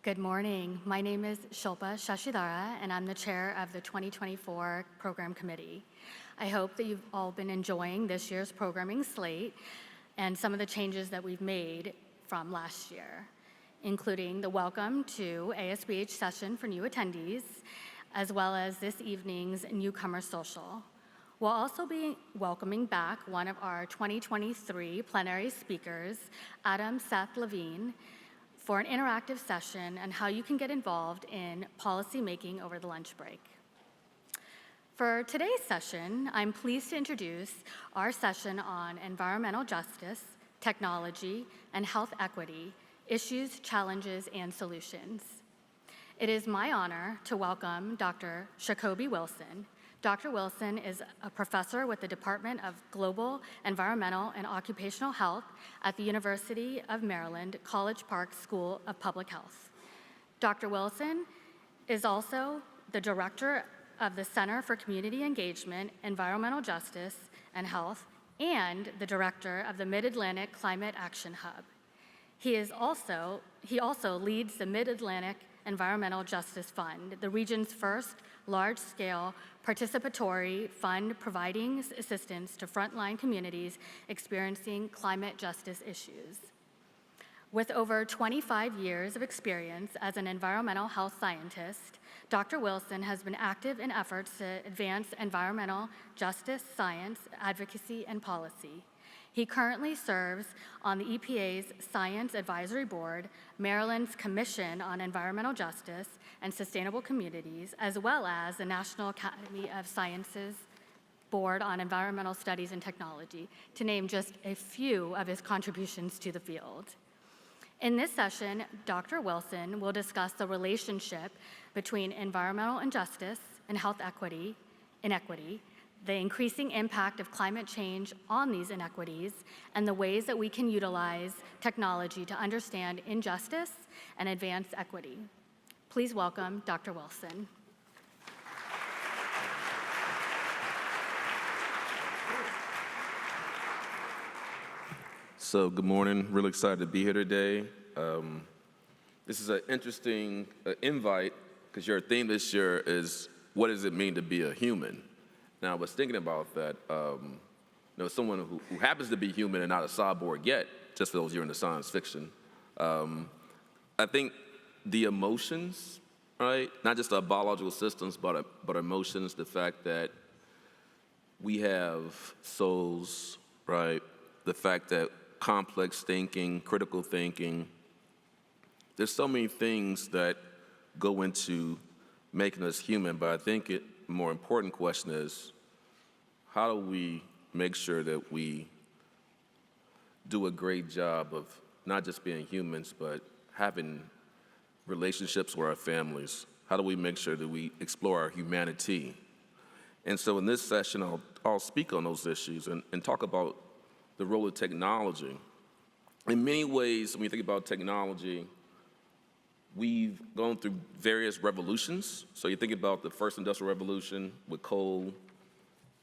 Good morning. My name is Shilpa Shashidhara, and I'm the chair of the 2024 Program Committee. I hope that you've all been enjoying this year's programming slate and some of the changes that we've made from last year, including the welcome to ASBH session for new attendees, as well as this evening's newcomer social. We'll also be welcoming back one of our 2023 plenary speakers, Adam Seth Levine, for an interactive session on how you can get involved in policy making over the lunch break. For today's session, I'm pleased to introduce our session on environmental justice, technology, and health equity, issues, challenges, and solutions. It is my honor to welcome Dr. Sacoby Wilson. Dr. Wilson is a professor with the Department of Global Environmental and Occupational Health at the University of Maryland, College Park School of Public Health. Dr. Wilson is also the director of the Center for Community Engagement, Environmental Justice, and Health, and the director of the Mid-Atlantic Climate Action Hub. He also leads the Mid-Atlantic Environmental Justice Fund, the region's first large-scale participatory fund providing assistance to frontline communities experiencing climate justice issues. With over 25 years of experience as an environmental health scientist, Dr. Wilson has been active in efforts to advance environmental justice, science, advocacy, and policy. He currently serves on the EPA's Science Advisory Board, Maryland's Commission on Environmental Justice and Sustainable Communities, as well as the National Academy of Sciences Board on Environmental Studies and Technology, to name just a few of his contributions to the field. In this session, Dr. Wilson will discuss the relationship between environmental injustice and health inequity, the increasing impact of climate change on these inequities, and the ways that we can utilize technology to understand injustice and advance equity. Please welcome Dr. Wilson. So good morning, really excited to be here today. This is an interesting invite because your theme this year is, what does it mean to be a human? Now, I was thinking about that, someone who happens to be human and not a cyborg yet, just for those of you into science fiction. I think the emotions, right, not just our biological systems, but emotions, the fact that we have souls, right, the fact that complex thinking, critical thinking, there's so many things that go into making us human, but I think the more important question is, how do we make sure that we do a great job of not just being humans, but having relationships with our families? How do we make sure that we explore our humanity? And so in this session, I'll speak on those issues and talk about the role of technology. In many ways, when you think about technology, we've gone through various revolutions. So you think about the first industrial revolution with coal,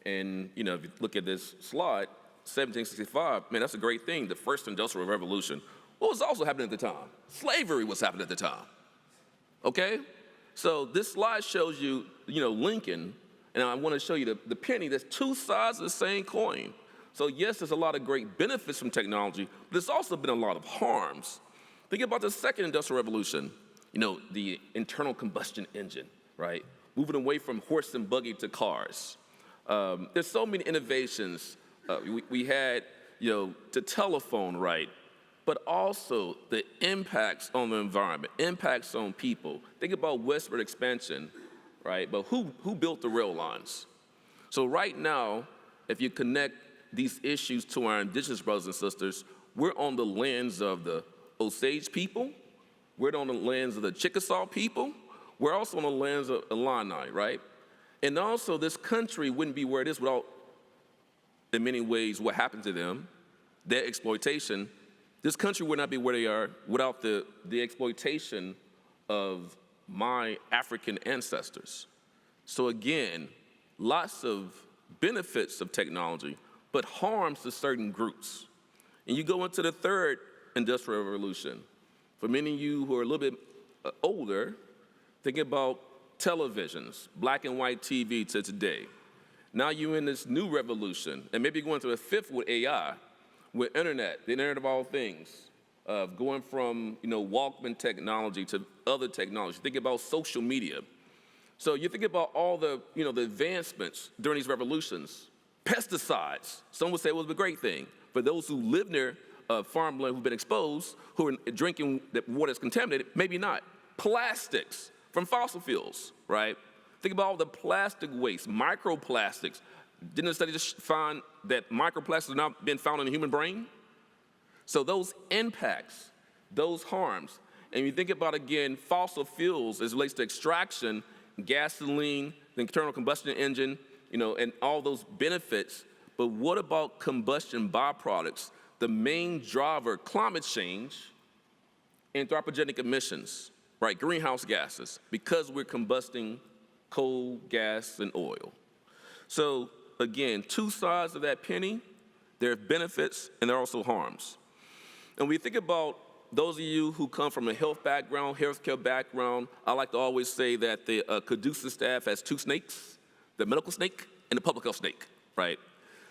and if you look at this slide, 1765, man, that's a great thing, the first industrial revolution. What was also happening at the time? Slavery was happening at the time, okay? So this slide shows you, Lincoln, and I want to show you the penny. There's two sides of the same coin. So yes, there's a lot of great benefits from technology, but there's also been a lot of harms. Think about the second industrial revolution, the internal combustion engine, right? Moving away from horse and buggy to cars. There's so many innovations. We had, the telephone, right? But also the impacts on the environment, impacts on people. Think about westward expansion, right? But who built the rail lines? So right now, if you connect these issues to our indigenous brothers and sisters, we're on the lands of the Osage people, we're on the lands of the Chickasaw people, we're also on the lands of Illini, right? And also this country wouldn't be where it is without, in many ways, what happened to them, their exploitation. This country would not be where they are without the exploitation of my African ancestors. So again, lots of benefits of technology, but harms to certain groups. And you go into the third industrial revolution. For many of you who are a little bit older, thinking about televisions, black and white TV to today. Now you're in this new revolution, and maybe going to a fifth with AI, with internet, the Internet of all things, of going from Walkman technology to other technology. Think about social media. So you think about all the the advancements during these revolutions. Pesticides. Some would say it was a great thing. For those who live near farmland who've been exposed, who are drinking that water that's contaminated, maybe not. Plastics from fossil fuels, right? Think about all the plastic waste, microplastics. Didn't the study just find that microplastics have now been found in the human brain? So those impacts, those harms, and you think about, again, fossil fuels as it relates to extraction, gasoline, the internal combustion engine, and all those benefits. But what about combustion byproducts? The main driver, climate change, anthropogenic emissions, right? Greenhouse gases, because we're combusting coal, gas, and oil. So again, two sides of that penny. There are benefits and there are also harms. And we think about those of you who come from a health background, healthcare background, I like to always say that the Caduceus staff has two snakes, the medical snake and the public health snake, right?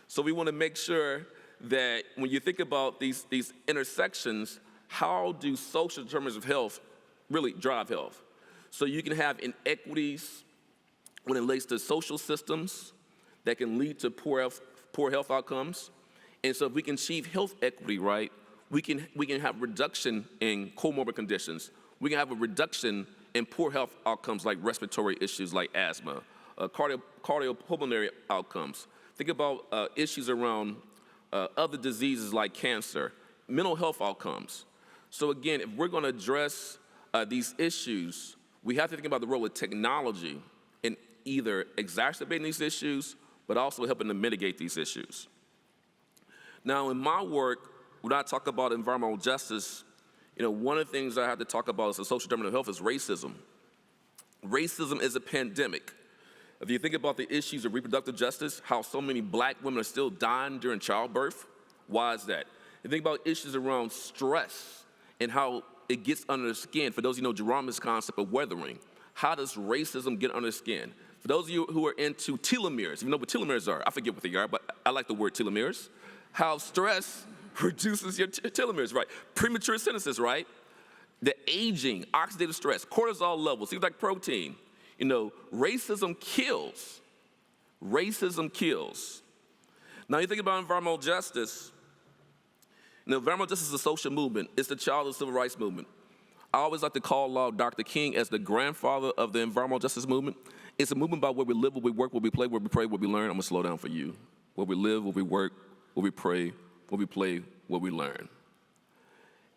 So we want to make sure that when you think about these intersections, how do social determinants of health really drive health? So you can have inequities when it relates to social systems that can lead to poor health outcomes. And so if we can achieve health equity, right, we can have reduction in comorbid conditions. We can have a reduction in poor health outcomes like respiratory issues like asthma, cardiopulmonary outcomes. Think about issues around other diseases like cancer, mental health outcomes. So again, if we're going to address these issues, we have to think about the role of technology in either exacerbating these issues, but also helping to mitigate these issues. Now, in my work, when I talk about environmental justice, one of the things I have to talk about as a social determinant of health is racism. Racism is a pandemic. If you think about the issues of reproductive justice, how so many black women are still dying during childbirth, why is that? You think about issues around stress and how it gets under the skin. For those of you who know Geronimo's concept of weathering, how does racism get under the skin? For those of you who are into telomeres, if you know what telomeres are, I forget what they are, but I like the word telomeres. How stress reduces your telomeres, right? Premature senescence, right? The aging, oxidative stress, cortisol levels, things like protein. Racism kills. Racism kills. Now you think about environmental justice. Environmental justice is a social movement. It's the child of the civil rights movement. I always like to call Dr. King as the grandfather of the environmental justice movement. It's a movement about where we live, where we work, where we play, where we pray, where we learn. I'm gonna slow down for you. Where we live, where we work, where we pray, where we play, where we learn.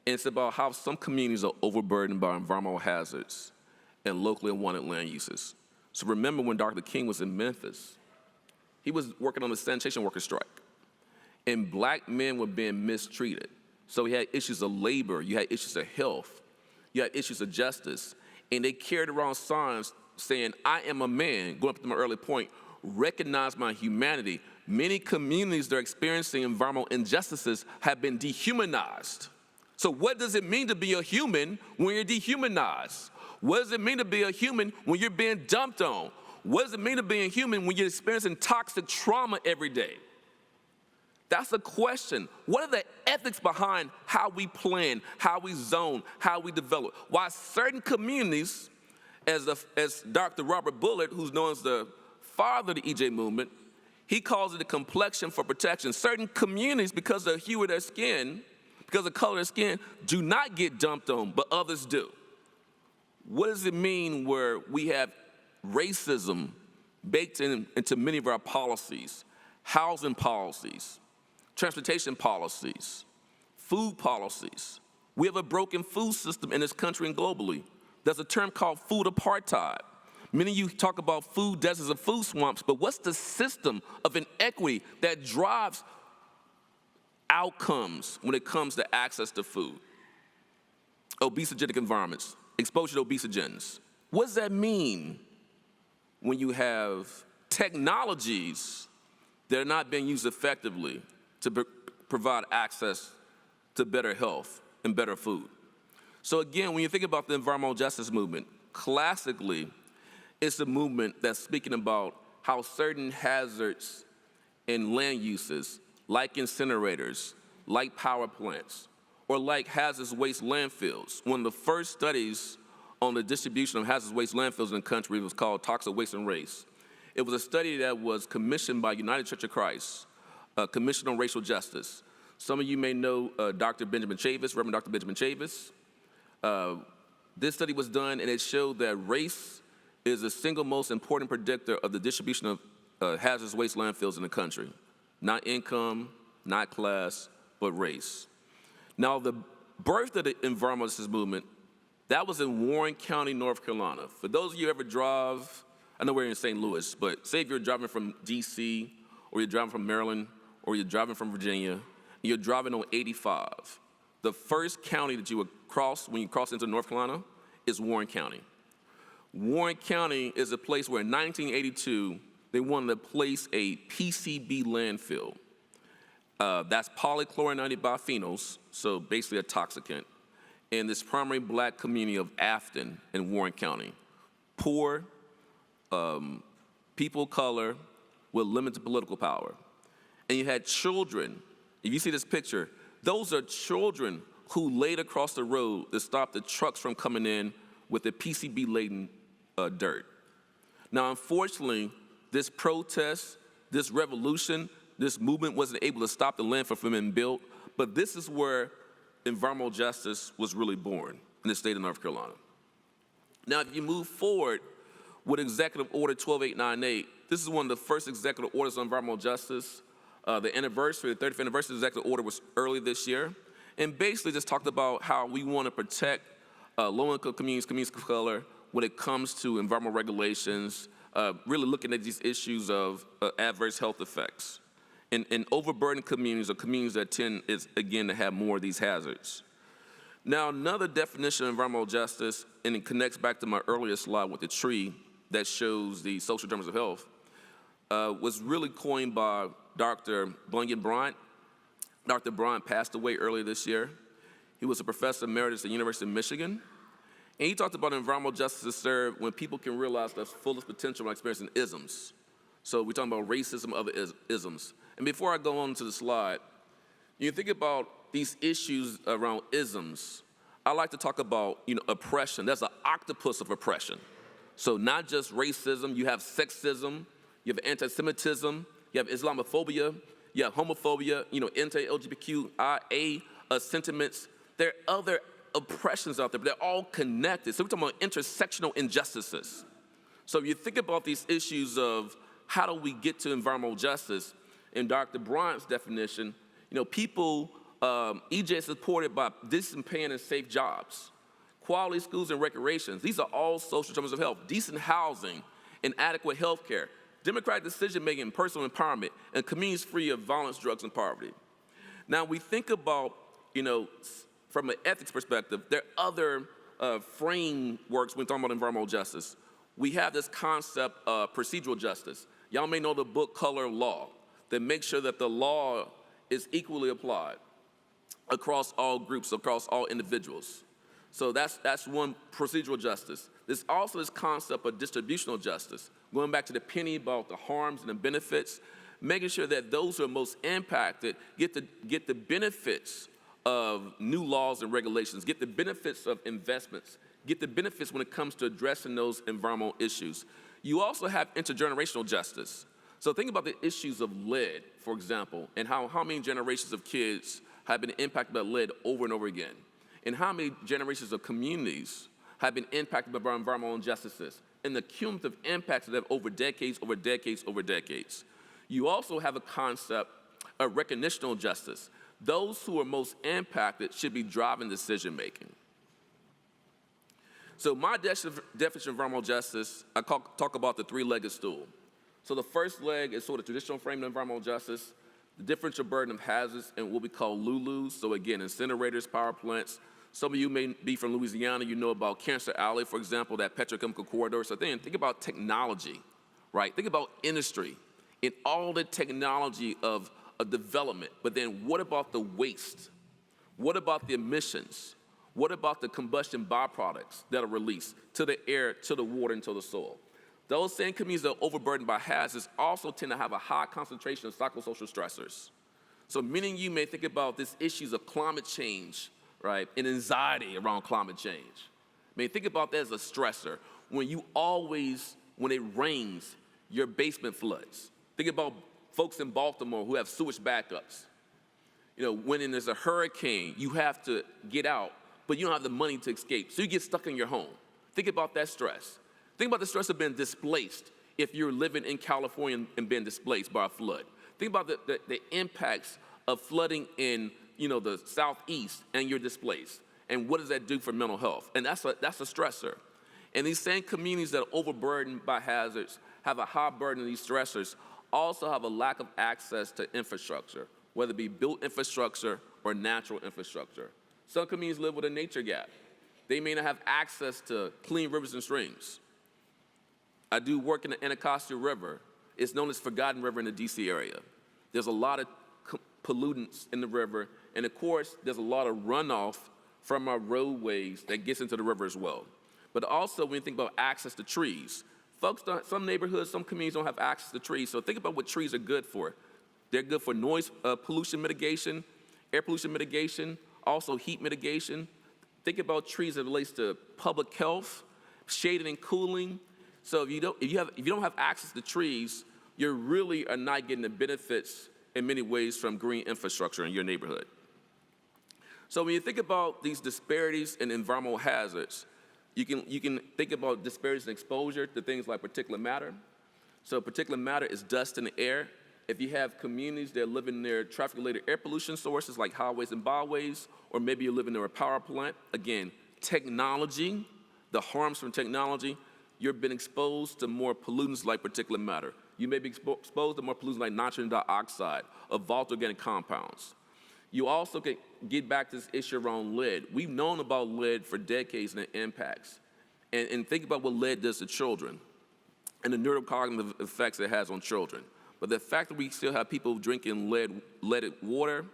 And it's about how some communities are overburdened by environmental hazards and locally unwanted land uses. So remember when Dr. King was in Memphis, he was working on the sanitation worker strike, and black men were being mistreated. So he had issues of labor, you had issues of health, you had issues of justice, and they carried around signs saying, I am a man, going up to my early point, recognize my humanity. Many communities that are experiencing environmental injustices have been dehumanized. So what does it mean to be a human when you're dehumanized? What does it mean to be a human when you're being dumped on? What does it mean to be a human when you're experiencing toxic trauma every day? That's the question. What are the ethics behind how we plan, how we zone, how we develop? Why certain communities, as Dr. Robert Bullard, who's known as the father of the EJ movement, he calls it a complexion for protection. Certain communities, because of the hue of their skin, because of the color of their skin, do not get dumped on, but others do. What does it mean where we have racism baked into many of our policies, housing policies, transportation policies, food policies? We have a broken food system in this country and globally. There's a term called food apartheid. Many of you talk about food deserts and food swamps, but what's the system of inequity that drives outcomes when it comes to access to food? Obesogenic environments, exposure to obesogens. What does that mean when you have technologies that are not being used effectively to provide access to better health and better food? So again, when you think about the environmental justice movement, classically, it's a movement that's speaking about how certain hazards and land uses, like incinerators, like power plants, or like hazardous waste landfills. One of the first studies on the distribution of hazardous waste landfills in the country was called Toxic Waste and Race. It was a study that was commissioned by United Church of Christ, Commission on Racial Justice. Some of you may know Dr. Benjamin Chavis, Reverend Dr. Benjamin Chavis. This study was done, and it showed that race is the single most important predictor of the distribution of hazardous waste landfills in the country. Not income, not class, but race. Now, the birth of the environmental justice movement, that was in Warren County, North Carolina. For those of you who ever drive, I know we're in St. Louis, but say if you're driving from DC, or you're driving from Maryland, or you're driving from Virginia, and you're driving on 85, the first county that you would cross when you cross into North Carolina is Warren County. Warren County is a place where in 1982, they wanted to place a PCB landfill. That's polychlorinated biphenyls, so basically a toxicant, in this primary black community of Afton in Warren County. Poor, people of color with limited political power. And you had children, if you see this picture, those are children who laid across the road to stop the trucks from coming in with the PCB-laden dirt. Now, unfortunately, this protest, this revolution, this movement wasn't able to stop the landfill from being built, but this is where environmental justice was really born in the state of North Carolina. Now, if you move forward with Executive Order 12898, this is one of the first executive orders on environmental justice. The 35th anniversary of the executive order was early this year, and basically just talked about how we want to protect low-income communities of color when it comes to environmental regulations, really looking at these issues of adverse health effects. And overburdened communities are communities that tend, again, to have more of these hazards. Now, another definition of environmental justice, and it connects back to my earlier slide with the tree that shows the social determinants of health, was really coined by Dr. Bunion Bryant. Dr. Bryant passed away earlier this year. He was a professor emeritus at the University of Michigan. And he talked about environmental justice is served when people can realize their fullest potential by experiencing isms. So we're talking about racism, other isms. And before I go on to the slide, you think about these issues around isms. I like to talk about, oppression. There's an octopus of oppression. So not just racism, you have sexism, you have anti-Semitism, you have Islamophobia, you have homophobia, anti-LGBTQIA sentiments. There are other oppressions out there, but they're all connected. So we're talking about intersectional injustices. So if you think about these issues of how do we get to environmental justice, in Dr. Bryant's definition, people, EJ is supported by decent paying and safe jobs, quality schools and recreations. These are all social determinants of health, decent housing and adequate health care, democratic decision-making and personal empowerment, and communities free of violence, drugs, and poverty. Now, we think about, from an ethics perspective, there are other frameworks when talking about environmental justice. We have this concept of procedural justice. Y'all may know the book Color of Law, that makes sure that the law is equally applied across all groups, across all individuals. So that's one procedural justice. There's also this concept of distributional justice, going back to the penny about the harms and the benefits, making sure that those who are most impacted get the benefits of new laws and regulations, get the benefits of investments, get the benefits when it comes to addressing those environmental issues. You also have intergenerational justice. So think about the issues of lead, for example, and how many generations of kids have been impacted by lead over and over again, and how many generations of communities have been impacted by environmental injustices, and the cumulative impacts of that over decades, over decades, over decades. You also have a concept of recognitional justice. Those who are most impacted should be driving decision-making. So my definition of environmental justice, I talk about the three-legged stool. So the first leg is sort of traditional frame of environmental justice, the differential burden of hazards and what we call LULUs. So again, incinerators, power plants. Some of you may be from Louisiana, you know about Cancer Alley, for example, that petrochemical corridor. So then think about technology, right? Think about industry and all the technology of development. But then what about the waste? What about the emissions? What about the combustion byproducts that are released to the air, to the water, and to the soil? Those same communities that are overburdened by hazards also tend to have a high concentration of psychosocial stressors. So many of you may think about these issues of climate change, right, and anxiety around climate change. Think about that as a stressor. When it rains, your basement floods. Think about folks in Baltimore who have sewage backups. When there's a hurricane, you have to get out, but you don't have the money to escape, so you get stuck in your home. Think about that stress. Think about the stress of being displaced if you're living in California and being displaced by a flood. Think about the impacts of flooding in the southeast and you're displaced. And what does that do for mental health? And that's a stressor. And these same communities that are overburdened by hazards have a high burden of these stressors, also have a lack of access to infrastructure, whether it be built infrastructure or natural infrastructure. Some communities live with a nature gap. They may not have access to clean rivers and streams. I do work in the Anacostia River. It's known as Forgotten River in the DC area. There's a lot of pollutants in the river, and of course, there's a lot of runoff from our roadways that gets into the river as well. But also, when you think about access to trees, some neighborhoods, some communities don't have access to trees, so think about what trees are good for. They're good for noise pollution mitigation, air pollution mitigation, also heat mitigation. Think about trees that relates to public health, shading and cooling. So if you don't have access to trees, you really are not getting the benefits in many ways from green infrastructure in your neighborhood. So when you think about these disparities in environmental hazards, you can think about disparities in exposure to things like particulate matter. So particulate matter is dust in the air. If you have communities that live in near traffic-related air pollution sources like highways and byways, or maybe you're living near a power plant, again, technology, the harms from technology, you've been exposed to more pollutants like particulate matter. You may be exposed to more pollutants like nitrogen dioxide or volatile organic compounds. You also get back to this issue around lead. We've known about lead for decades and the impacts. And think about what lead does to children and the neurocognitive effects it has on children. But the fact that we still have people drinking leaded water,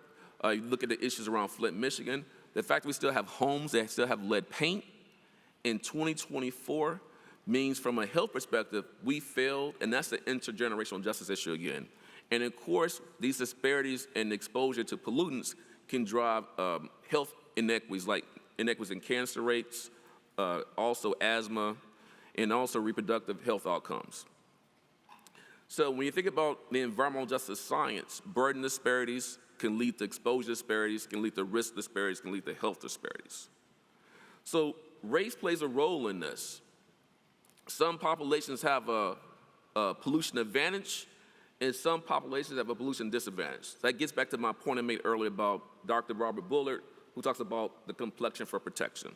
you look at the issues around Flint, Michigan, the fact that we still have homes that still have lead paint in 2024 means from a health perspective, we failed, and that's the intergenerational justice issue again. And of course, these disparities in exposure to pollutants can drive health inequities, like inequities in cancer rates, also asthma, and also reproductive health outcomes. So when you think about the environmental justice science, burden disparities can lead to exposure disparities, can lead to risk disparities, can lead to health disparities. So race plays a role in this. Some populations have a pollution advantage, and some populations have a pollution disadvantage. That gets back to my point I made earlier about Dr. Robert Bullard, who talks about the complexion for protection.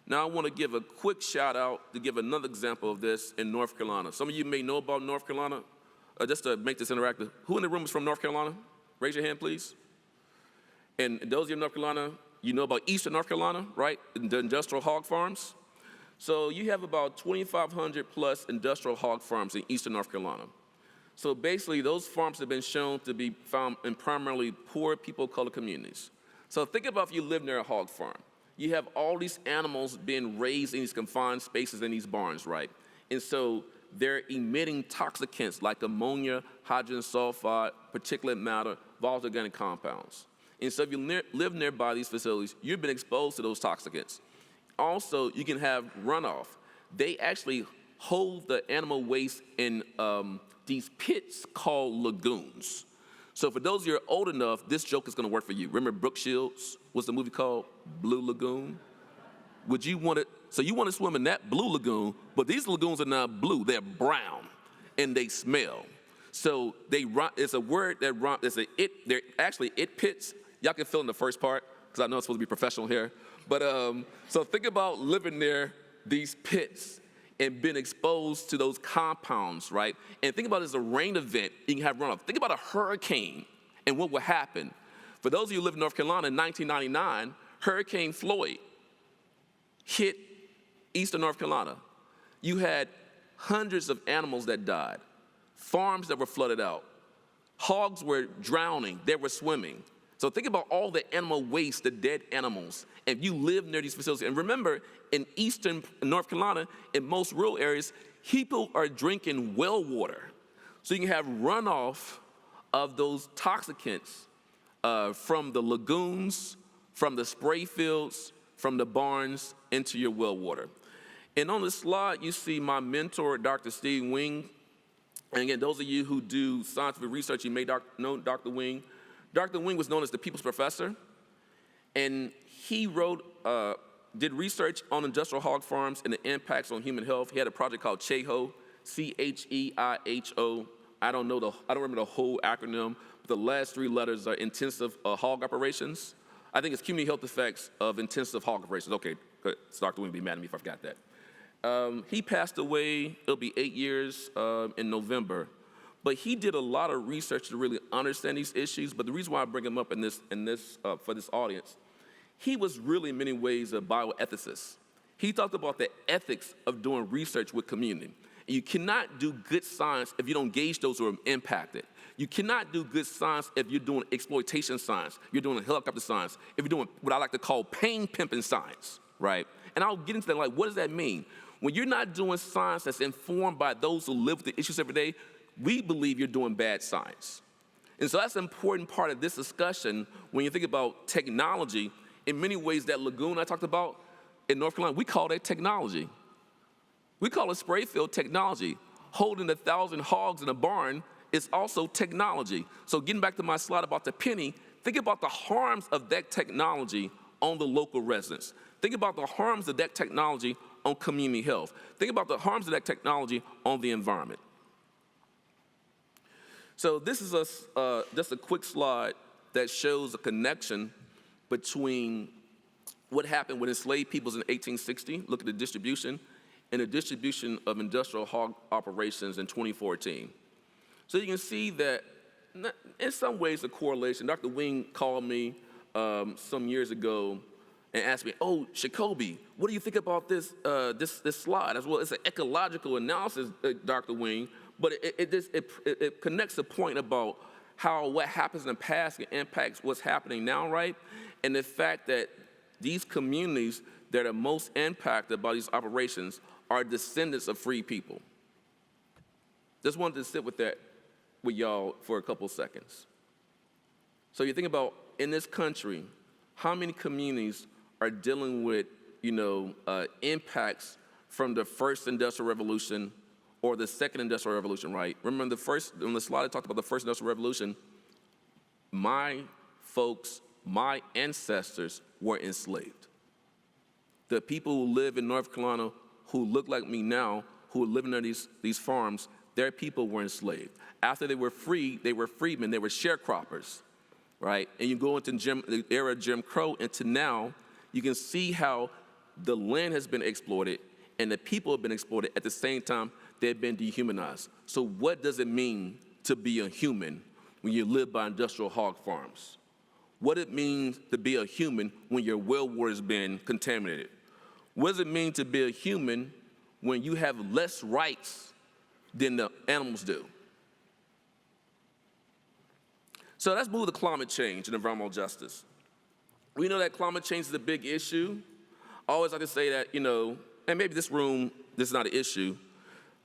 Now I want to give a quick shout out to give another example of this in North Carolina. Some of you may know about North Carolina. Just to make this interactive, who in the room is from North Carolina? Raise your hand, please. And those of you in North Carolina, you know about Eastern North Carolina, right? The industrial hog farms. So you have about 2,500 plus industrial hog farms in Eastern North Carolina. So basically, those farms have been shown to be found in primarily poor people of color communities. So think about if you live near a hog farm. You have all these animals being raised in these confined spaces in these barns, right? And so they're emitting toxicants like ammonia, hydrogen sulfide, particulate matter, volatile organic compounds. And so if you live nearby these facilities, you've been exposed to those toxicants. Also, you can have runoff. They actually hold the animal waste in these pits called lagoons. So for those of you who are old enough, this joke is going to work for you. Remember Brooke Shields? What's the movie called? Blue Lagoon? So you want to swim in that blue lagoon, but these lagoons are not blue. They're brown, and they smell. So it's a word that rhymes. They're actually it pits. Y'all can fill in the first part, because I know it's supposed to be professional here. But so think about living near these pits and being exposed to those compounds, right? And think about it as a rain event, you can have runoff. Think about a hurricane and what would happen. For those of you who live in North Carolina in 1999, Hurricane Floyd hit Eastern North Carolina. You had hundreds of animals that died, farms that were flooded out, hogs were drowning, they were swimming. So think about all the animal waste, the dead animals, and you live near these facilities. And remember, in eastern North Carolina, in most rural areas, people are drinking well water. So you can have runoff of those toxicants from the lagoons, from the spray fields, from the barns into your well water. And on the slide, you see my mentor, Dr. Steve Wing. And again, those of you who do scientific research, you may know Dr. Wing. Dr. Wing was known as the people's professor, and he did research on industrial hog farms and the impacts on human health. He had a project called CHEIHO, CHEIHO. I don't remember the whole acronym, but the last 3 letters are intensive hog operations. I think it's community health effects of intensive hog operations. Okay, good. So Dr. Wing would be mad at me if I forgot that. He passed away, it'll be 8 years in November. But he did a lot of research to really understand these issues. But the reason why I bring him up for this audience, he was really in many ways a bioethicist. He talked about the ethics of doing research with community. And you cannot do good science if you don't engage those who are impacted. You cannot do good science if you're doing exploitation science, you're doing helicopter science, if you're doing what I like to call pain pimping science, right? And I'll get into that, like, what does that mean? When you're not doing science that's informed by those who live with the issues every day, we believe you're doing bad science. And so that's an important part of this discussion when you think about technology. In many ways, that lagoon I talked about in North Carolina, we call that technology. We call it spray field technology. Holding 1,000 hogs in a barn is also technology. So getting back to my slide about the penny, think about the harms of that technology on the local residents. Think about the harms of that technology on community health. Think about the harms of that technology on the environment. So this is just a quick slide that shows a connection between what happened with enslaved peoples in 1860, look at the distribution, and the distribution of industrial hog operations in 2014. So you can see that in some ways a correlation. Dr. Wing called me some years ago and asked me, "Oh, Sacoby, what do you think about this slide?" As well, it's an ecological analysis, Dr. Wing, but it connects the point about how what happens in the past impacts what's happening now, right? And the fact that these communities that are most impacted by these operations are descendants of free people. Just wanted to sit with that with y'all for a couple seconds. So you think about in this country, how many communities are dealing with impacts from the first industrial revolution or the second industrial revolution, right? Remember on the slide I talked about the first industrial revolution, my folks, my ancestors were enslaved. The people who live in North Carolina who look like me now, who are living on these farms, their people were enslaved. After they were free, they were freedmen, they were sharecroppers, right? And you go into the era of Jim Crow into now, you can see how the land has been exploited and the people have been exploited. At the same time, they've been dehumanized. So what does it mean to be a human when you live by industrial hog farms? What it means to be a human when your well water has been contaminated? What does it mean to be a human when you have less rights than the animals do? So let's move to climate change and environmental justice. We know that climate change is a big issue. I always like to say that, and maybe this is not an issue,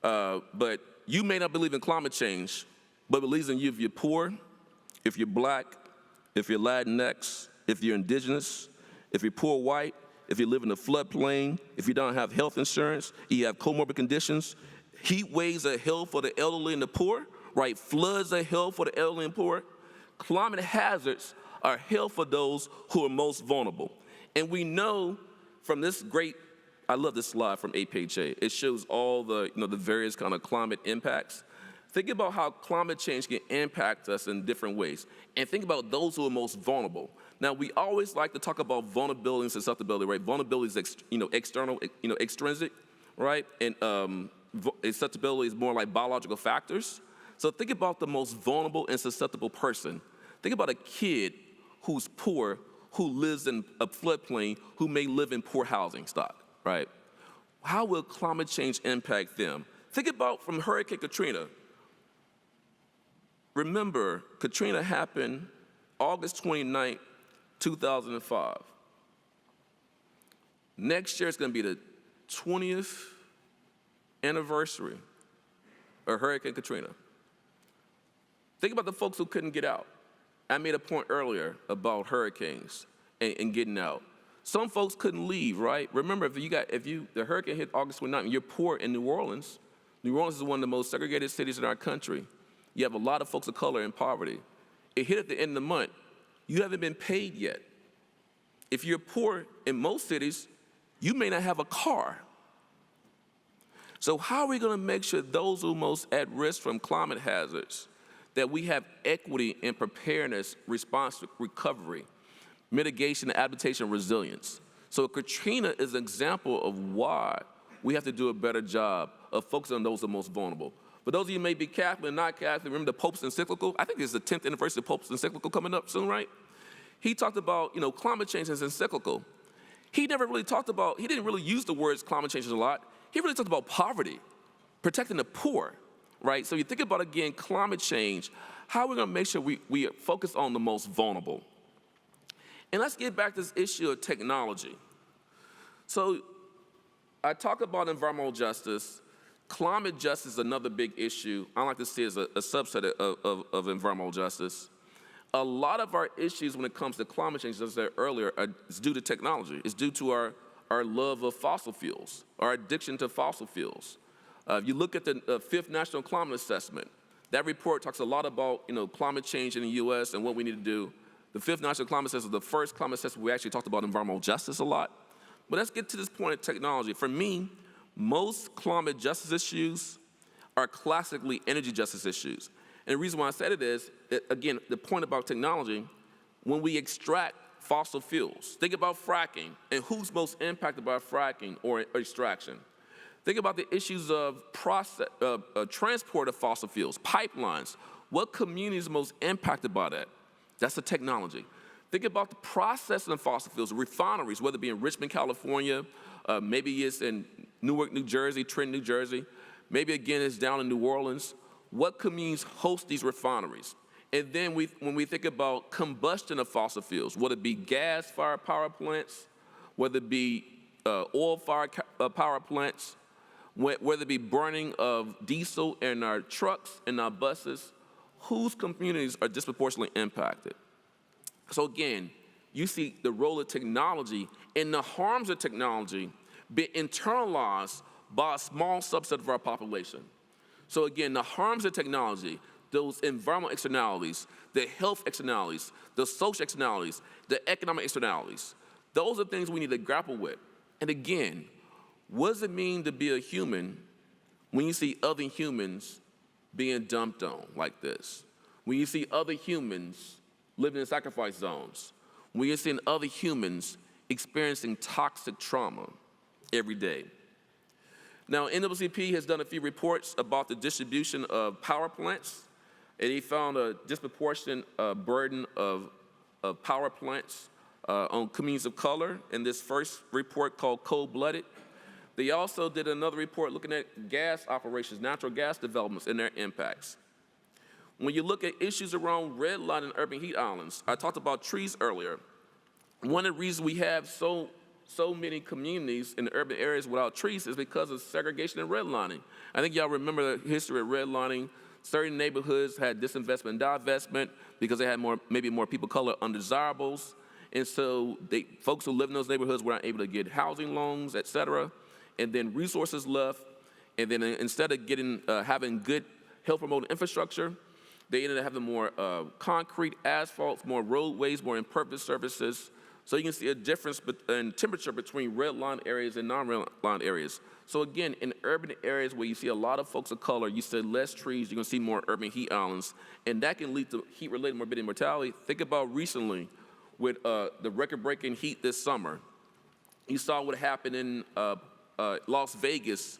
but you may not believe in climate change, but believes in you if you're poor, if you're black, if you're Latinx, if you're indigenous, if you're poor white, if you live in a floodplain, if you don't have health insurance, you have comorbid conditions. Heat waves are hell for the elderly and the poor, right? Floods are hell for the elderly and poor. Climate hazards are hell for those who are most vulnerable. And we know from this I love this slide from ASBH. It shows all the various kind of climate impacts. Think about how climate change can impact us in different ways. And think about those who are most vulnerable. Now, we always like to talk about vulnerability and susceptibility, right? Vulnerability is external, extrinsic, right? And susceptibility is more like biological factors. So think about the most vulnerable and susceptible person. Think about a kid who's poor, who lives in a floodplain, who may live in poor housing stock, right? How will climate change impact them? Think about from Hurricane Katrina. Remember, Katrina happened August 29, 2005. Next year, it's going to be the 20th anniversary of Hurricane Katrina. Think about the folks who couldn't get out. I made a point earlier about hurricanes and getting out. Some folks couldn't leave, right? Remember, the hurricane hit August 29th and you're poor in New Orleans. New Orleans is one of the most segregated cities in our country. You have a lot of folks of color in poverty. It hit at the end of the month. You haven't been paid yet. If you're poor in most cities, you may not have a car. So how are we going to make sure those who are most at risk from climate hazards, that we have equity in preparedness, response, recovery, mitigation, adaptation, resilience? So Katrina is an example of why we have to do a better job of focusing on those who are most vulnerable. For those of you who may be Catholic and not Catholic, remember the Pope's encyclical? I think it's the 10th anniversary of the Pope's encyclical coming up soon, right? He talked about, climate change in his encyclical. He didn't really use the words climate change a lot. He really talked about poverty, protecting the poor, right? So you think about, again, climate change, how are we going to make sure we focus on the most vulnerable? And let's get back to this issue of technology. So I talk about environmental justice. Climate justice is another big issue. I like to see it as a subset of environmental justice. A lot of our issues when it comes to climate change, as I said earlier, is due to technology. It's due to our love of fossil fuels, our addiction to fossil fuels. If you look at the Fifth National Climate Assessment, that report talks a lot about climate change in the U.S. and what we need to do. The Fifth National Climate Assessment is the first climate assessment we actually talked about environmental justice a lot. But let's get to this point of technology. For me, most climate justice issues are classically energy justice issues. And the reason why I said it is, again, the point about technology, when we extract fossil fuels, think about fracking and who's most impacted by fracking or extraction. Think about the issues of transport of fossil fuels, pipelines. What community is most impacted by that? That's the technology. Think about the processing of fossil fuels, refineries, whether it be in Richmond, California, maybe it's in Newark, New Jersey, Trenton, New Jersey, maybe again it's down in New Orleans. What communities host these refineries? And then when we think about combustion of fossil fuels, whether it be gas-fired power plants, whether it be oil-fired power plants, whether it be burning of diesel in our trucks and our buses, whose communities are disproportionately impacted? So again, you see the role of technology and the harms of technology being internalized by a small subset of our population. So again, the harms of technology, those environmental externalities, the health externalities, the social externalities, the economic externalities, those are things we need to grapple with. And again, what does it mean to be a human when you see other humans being dumped on like this? When you see other humans living in sacrifice zones? When you're seeing other humans experiencing toxic trauma every day? Now, NAACP has done a few reports about the distribution of power plants, and he found a disproportionate burden of power plants on communities of color in this first report called Cold-Blooded. They also did another report looking at gas operations, natural gas developments, and their impacts. When you look at issues around redlining and urban heat islands, I talked about trees earlier. One of the reasons we have so many communities in the urban areas without trees is because of segregation and redlining. I think y'all remember the history of redlining. Certain neighborhoods had disinvestment and divestment because they had maybe more people of color undesirables. And so folks who live in those neighborhoods were not able to get housing loans, et cetera. And then resources left. And then instead of having good health-promoting infrastructure, they ended up having more concrete, asphalt, more roadways, more impervious surfaces. So you can see a difference in temperature between red-line areas and non-red-line areas. So again, in urban areas where you see a lot of folks of color, you see less trees, you're going to see more urban heat islands, and that can lead to heat-related morbidity and mortality. Think about recently with the record-breaking heat this summer. You saw what happened in Las Vegas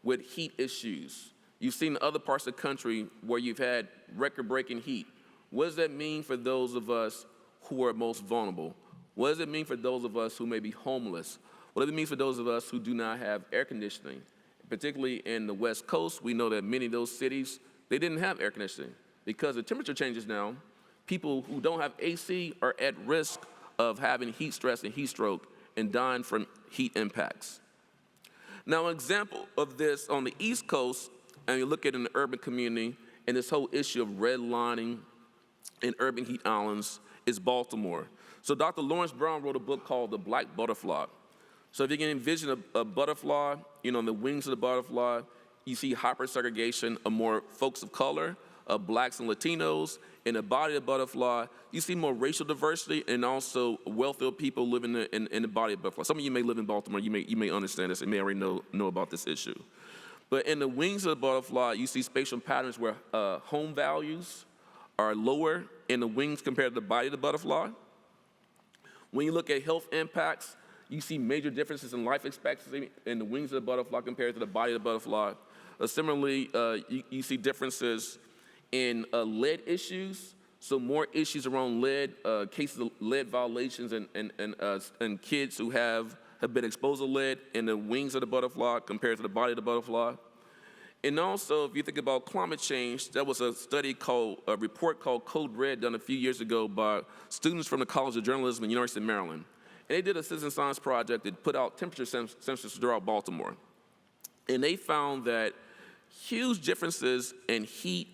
with heat issues. You've seen other parts of the country where you've had record-breaking heat. What does that mean for those of us who are most vulnerable? What does it mean for those of us who may be homeless? What does it mean for those of us who do not have air conditioning? Particularly in the West Coast, we know that many of those cities, they didn't have air conditioning. Because the temperature changes now, People who don't have AC are at risk of having heat stress and heat stroke and dying from heat impacts. Now, an example of this on the East Coast, and you look at it in the urban community, and this whole issue of redlining in urban heat islands is Baltimore. So Dr. Lawrence Brown wrote a book called The Black Butterfly. So if you can envision a butterfly, on the wings of the butterfly, you see hypersegregation of more folks of color, of blacks and Latinos. In the body of the butterfly, you see more racial diversity and also wealthier people living in the body of the butterfly. Some of you may live in Baltimore, you may understand this, and may already know about this issue. But in the wings of the butterfly, you see spatial patterns where home values are lower in the wings compared to the body of the butterfly. When you look at health impacts, you see major differences in life expectancy in the wings of the butterfly compared to the body of the butterfly. Similarly, you see differences in lead issues, so more issues around lead, cases of lead violations and kids who have been exposed to lead in the wings of the butterfly compared to the body of the butterfly. And also, if you think about climate change, there was a report called Code Red done a few years ago by students from the College of Journalism at the University of Maryland. And they did a citizen science project that put out temperature sensors throughout Baltimore. And they found that huge differences in heat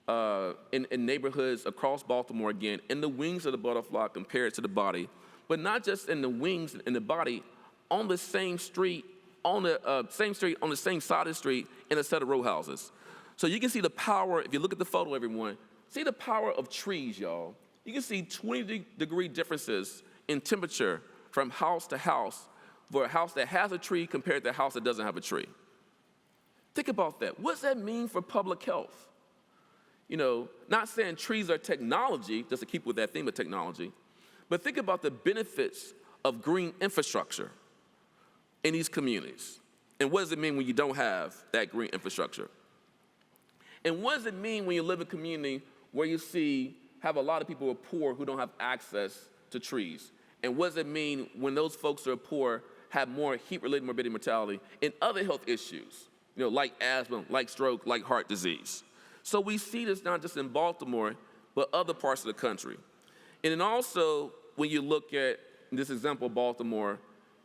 in neighborhoods across Baltimore, again, in the wings of the butterfly compared to the body, but not just in the wings and the body, on the same street, on the same side of the street, in a set of row houses. So you can see the power, if you look at the photo, everyone, see the power of trees, y'all. You can see 20-degree differences in temperature from house to house for a house that has a tree compared to a house that doesn't have a tree. Think about that. What does that mean for public health? Not saying trees are technology, just to keep with that theme of technology, but think about the benefits of green infrastructure in these communities. And what does it mean when you don't have that green infrastructure? And what does it mean when you live in a community where you have a lot of people who are poor who don't have access to trees? And what does it mean when those folks who are poor have more heat-related morbidity and mortality and other health issues, like asthma, like stroke, like heart disease? So we see this not just in Baltimore, but other parts of the country. And then also, when you look at this example of Baltimore,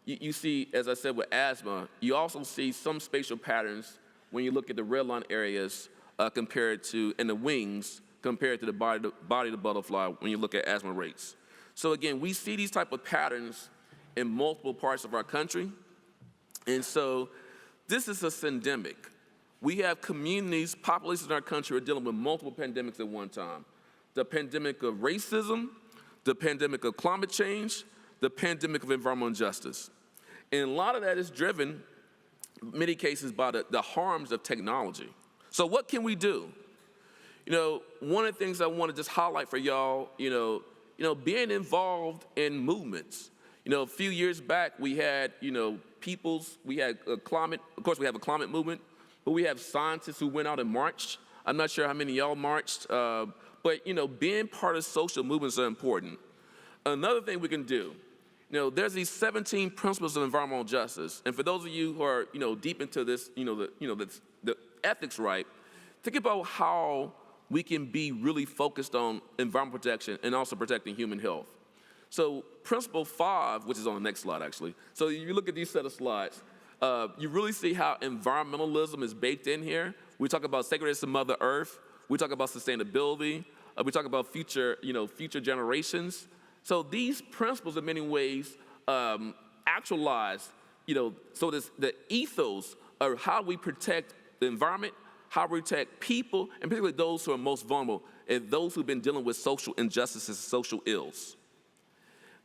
you see, as I said, with asthma, you also see some spatial patterns when you look at the red line areas in the wings compared to the body of the butterfly when you look at asthma rates. So again, we see these type of patterns in multiple parts of our country. And so this is a syndemic. We have communities, populations in our country are dealing with multiple pandemics at one time. The pandemic of racism, the pandemic of climate change, the pandemic of environmental injustice. And a lot of that is driven, in many cases, by the harms of technology. So what can we do? One of the things I want to just highlight for y'all, being involved in movements. A few years back, we had, we had a climate, of course we have a climate movement, but we have scientists who went out and marched. I'm not sure how many of y'all marched, but being part of social movements are important. Another thing we can do, there's these 17 principles of environmental justice, and for those of you who are deep into this, the ethics right, think about how we can be really focused on environmental protection and also protecting human health. So principle 5, which is on the next slide actually. So you look at these set of slides. You really see how environmentalism is baked in here. We talk about sacredness of Mother Earth. We talk about sustainability. We talk about future generations. So these principles, in many ways, actualize, the ethos of how we protect the environment, how we protect people, and particularly those who are most vulnerable, and those who've been dealing with social injustices, social ills.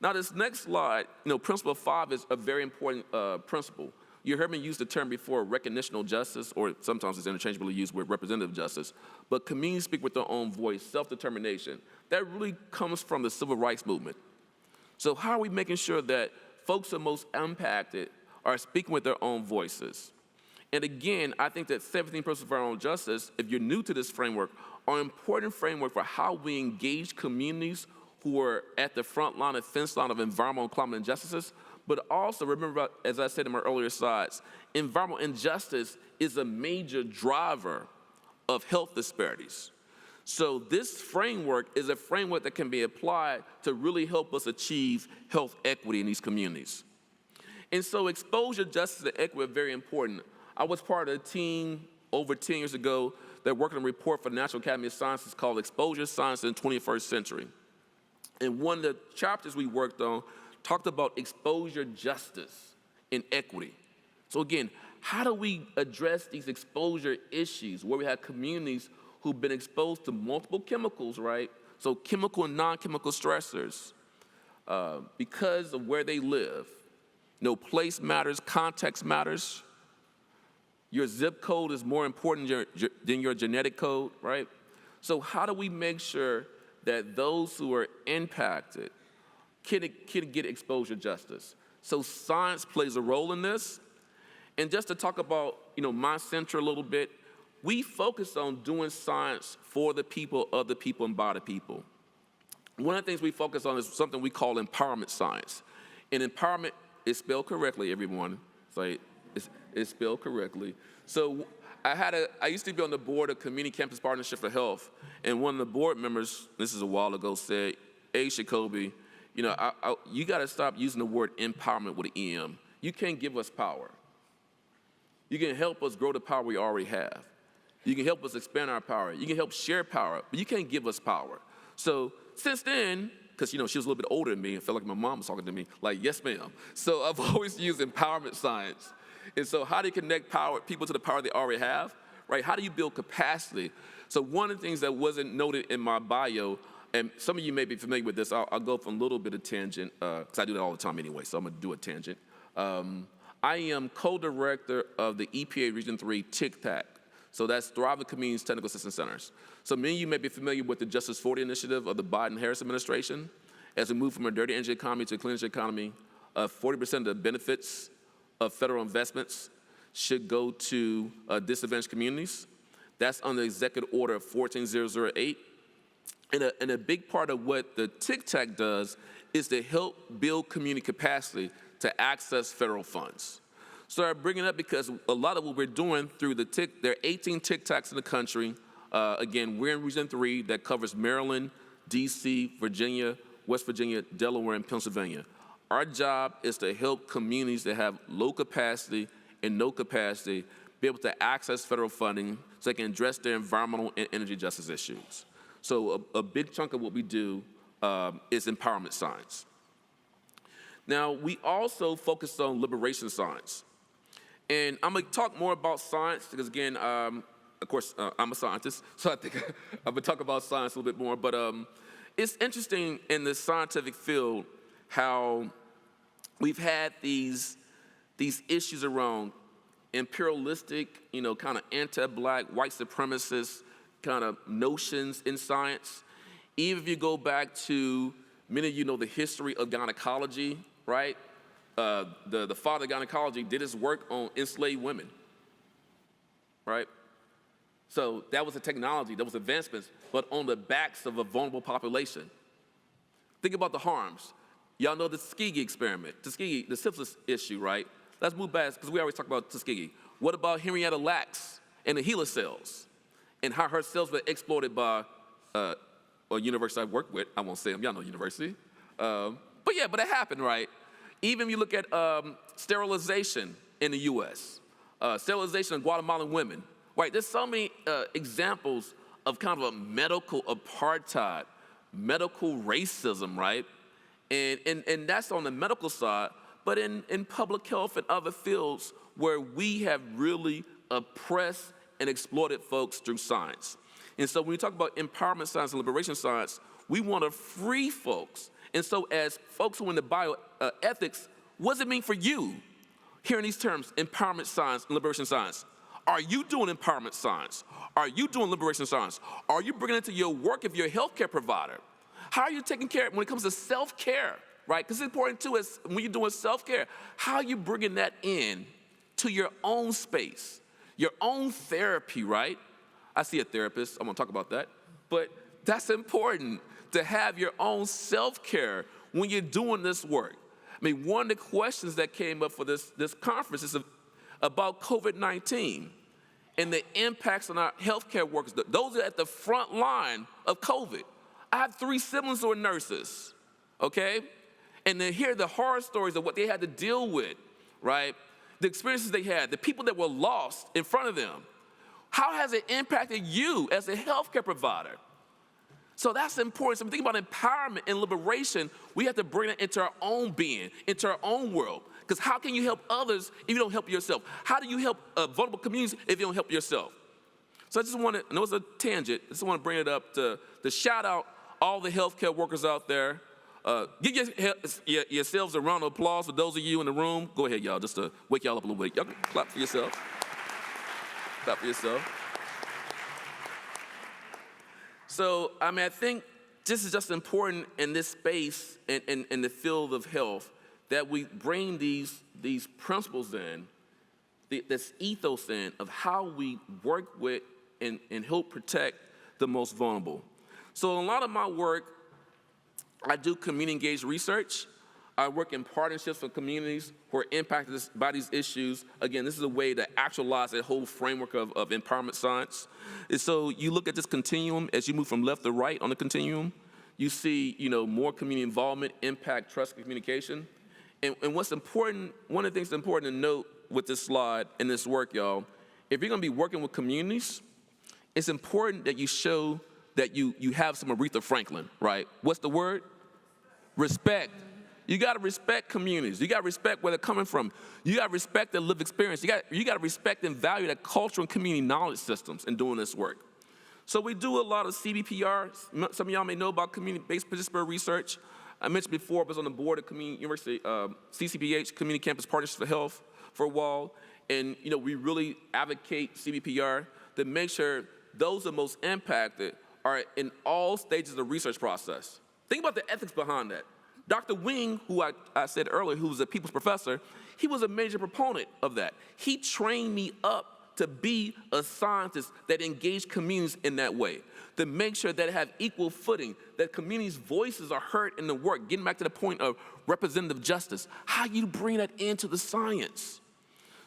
Now, this next slide, principle 5 is a very important principle. You heard me use the term before, recognitional justice, or sometimes it's interchangeably used with representative justice. But communities speak with their own voice, self-determination. That really comes from the civil rights movement. So how are we making sure that folks who are most impacted are speaking with their own voices? And again, I think that 17 principles of environmental justice, if you're new to this framework, are an important framework for how we engage communities who are at the front line, the fence line of environmental and climate injustices. But also, remember, as I said in my earlier slides, environmental injustice is a major driver of health disparities. So this framework is a framework that can be applied to really help us achieve health equity in these communities. And so exposure, justice, and equity are very important. I was part of a team over 10 years ago that worked on a report for the National Academy of Sciences called Exposure Science in the 21st Century. And one of the chapters we worked on talked about exposure justice and equity. So again, how do we address these exposure issues where we have communities who've been exposed to multiple chemicals, right? So chemical and non-chemical stressors because of where they live. No place matters, context matters. Your zip code is more important than your genetic code, right? So how do we make sure that those who are impacted can get exposure justice? So science plays a role in this. And just to talk about, my center a little bit, we focus on doing science for the people, of the people, and by the people. One of the things we focus on is something we call empowerment science. And empowerment is spelled correctly, everyone. It's spelled correctly. So I used to be on the board of Community Campus Partnership for Health, and one of the board members, this is a while ago, said, "Hey, Sacoby, you got to stop using the word empowerment with an EM. You can't give us power. You can help us grow the power we already have. You can help us expand our power. You can help share power, but you can't give us power." So since then, because she was a little bit older than me, I felt like my mom was talking to me, like, "Yes, ma'am." So I've always used empowerment science. And so how do you connect people to the power they already have, right? How do you build capacity? So one of the things that wasn't noted in my bio, and some of you may be familiar with this, I'll go from a little bit of tangent, because I do that all the time anyway, so I'm going to do a tangent. I am co-director of the EPA Region 3 TIC-TAC. So that's Thriving Communities Technical Assistance Centers. So many of you may be familiar with the Justice 40 initiative of the Biden-Harris administration. As we move from a dirty energy economy to a clean energy economy, 40% of the benefits of federal investments should go to disadvantaged communities. That's under Executive Order 14008. And a big part of what the TIC-TAC does is to help build community capacity to access federal funds. So I bring it up because a lot of what we're doing through the TIC, there are 18 TIC-TACs in the country. Again, we're in Region 3 that covers Maryland, DC, Virginia, West Virginia, Delaware, and Pennsylvania. Our job is to help communities that have low capacity and no capacity be able to access federal funding so they can address their environmental and energy justice issues. So a big chunk of what we do is empowerment science. Now, we also focus on liberation science. And I'm going to talk more about science because, again, of course, I'm a scientist, so I think I'm going to talk about science a little bit more. But it's interesting in the scientific field how we've had these issues around imperialistic, kind of anti-black, white supremacist kind of notions in science. Even if you go back to, many of you know the history of gynecology, right? The father of gynecology did his work on enslaved women, right? So that was a technology, that was advancements, but on the backs of a vulnerable population. Think about the harms. Y'all know the Tuskegee experiment, the syphilis issue, right? Let's move back, because we always talk about Tuskegee. What about Henrietta Lacks and the HeLa cells, and how her cells were exploited by a university I worked with? I won't say them, y'all know university. But it happened, right? Even if you look at sterilization in the US, sterilization of Guatemalan women, right? There's so many examples of kind of a medical apartheid, medical racism, right? And that's on the medical side, but in public health and other fields where we have really oppressed and exploited folks through science. And so when we talk about empowerment science and liberation science, we want to free folks. And so as folks who are in the bioethics, what does it mean for you hearing these terms, empowerment science and liberation science? Are you doing empowerment science? Are you doing liberation science? Are you bringing it to your work if you're a healthcare provider? How are you taking care when it comes to self-care, right? Because it's important too is when you're doing self-care, how are you bringing that in to your own space, your own therapy, right? I see a therapist, I'm gonna talk about that, but that's important to have your own self-care when you're doing this work. I mean, one of the questions that came up for this conference is about COVID-19. and the impacts on our healthcare workers. Those are at the front line of COVID. I have 3 siblings who are nurses, okay? And to hear the horror stories of what they had to deal with, right? The experiences they had, the people that were lost in front of them. How has it impacted you as a healthcare provider? So that's important. So when we think about empowerment and liberation, we have to bring it into our own being, into our own world. Because how can you help others if you don't help yourself? How do you help vulnerable communities if you don't help yourself? So I just want to, I know it's a tangent, I just want to bring it up to shout out all the healthcare workers out there. Give yourselves a round of applause for those of you in the room. Go ahead, y'all, just to wake y'all up a little bit. Y'all can clap for yourself. Clap for yourself. So, I mean, I think this is just important in this space, in the field of health, that we bring these principles in, this ethos in of how we work with and help protect the most vulnerable. So in a lot of my work, I do community-engaged research. I work in partnerships with communities who are impacted by these issues. Again, this is a way to actualize that whole framework of empowerment science. And so you look at this continuum as you move from left to right on the continuum. You see, more community involvement, impact, trust, and communication. And what's important, one of the things that's important to note with this slide and this work, y'all, if you're gonna be working with communities, it's important that you show that you have some Aretha Franklin, right? What's the word? Respect. You gotta respect communities. You gotta respect where they're coming from. You gotta respect their lived experience. You gotta respect and value their cultural and community knowledge systems in doing this work. So we do a lot of CBPR. Some of y'all may know about community-based participatory research. I mentioned before, I was on the board of University CCPH, Community Campus Partnerships for Health, for a while. And we really advocate CBPR to make sure those the most impacted are in all stages of the research process. Think about the ethics behind that. Dr. Wing, who I said earlier, who was a people's professor, he was a major proponent of that. He trained me up to be a scientist that engaged communities in that way, to make sure that they have equal footing, that communities' voices are heard in the work, getting back to the point of representative justice. How you bring that into the science?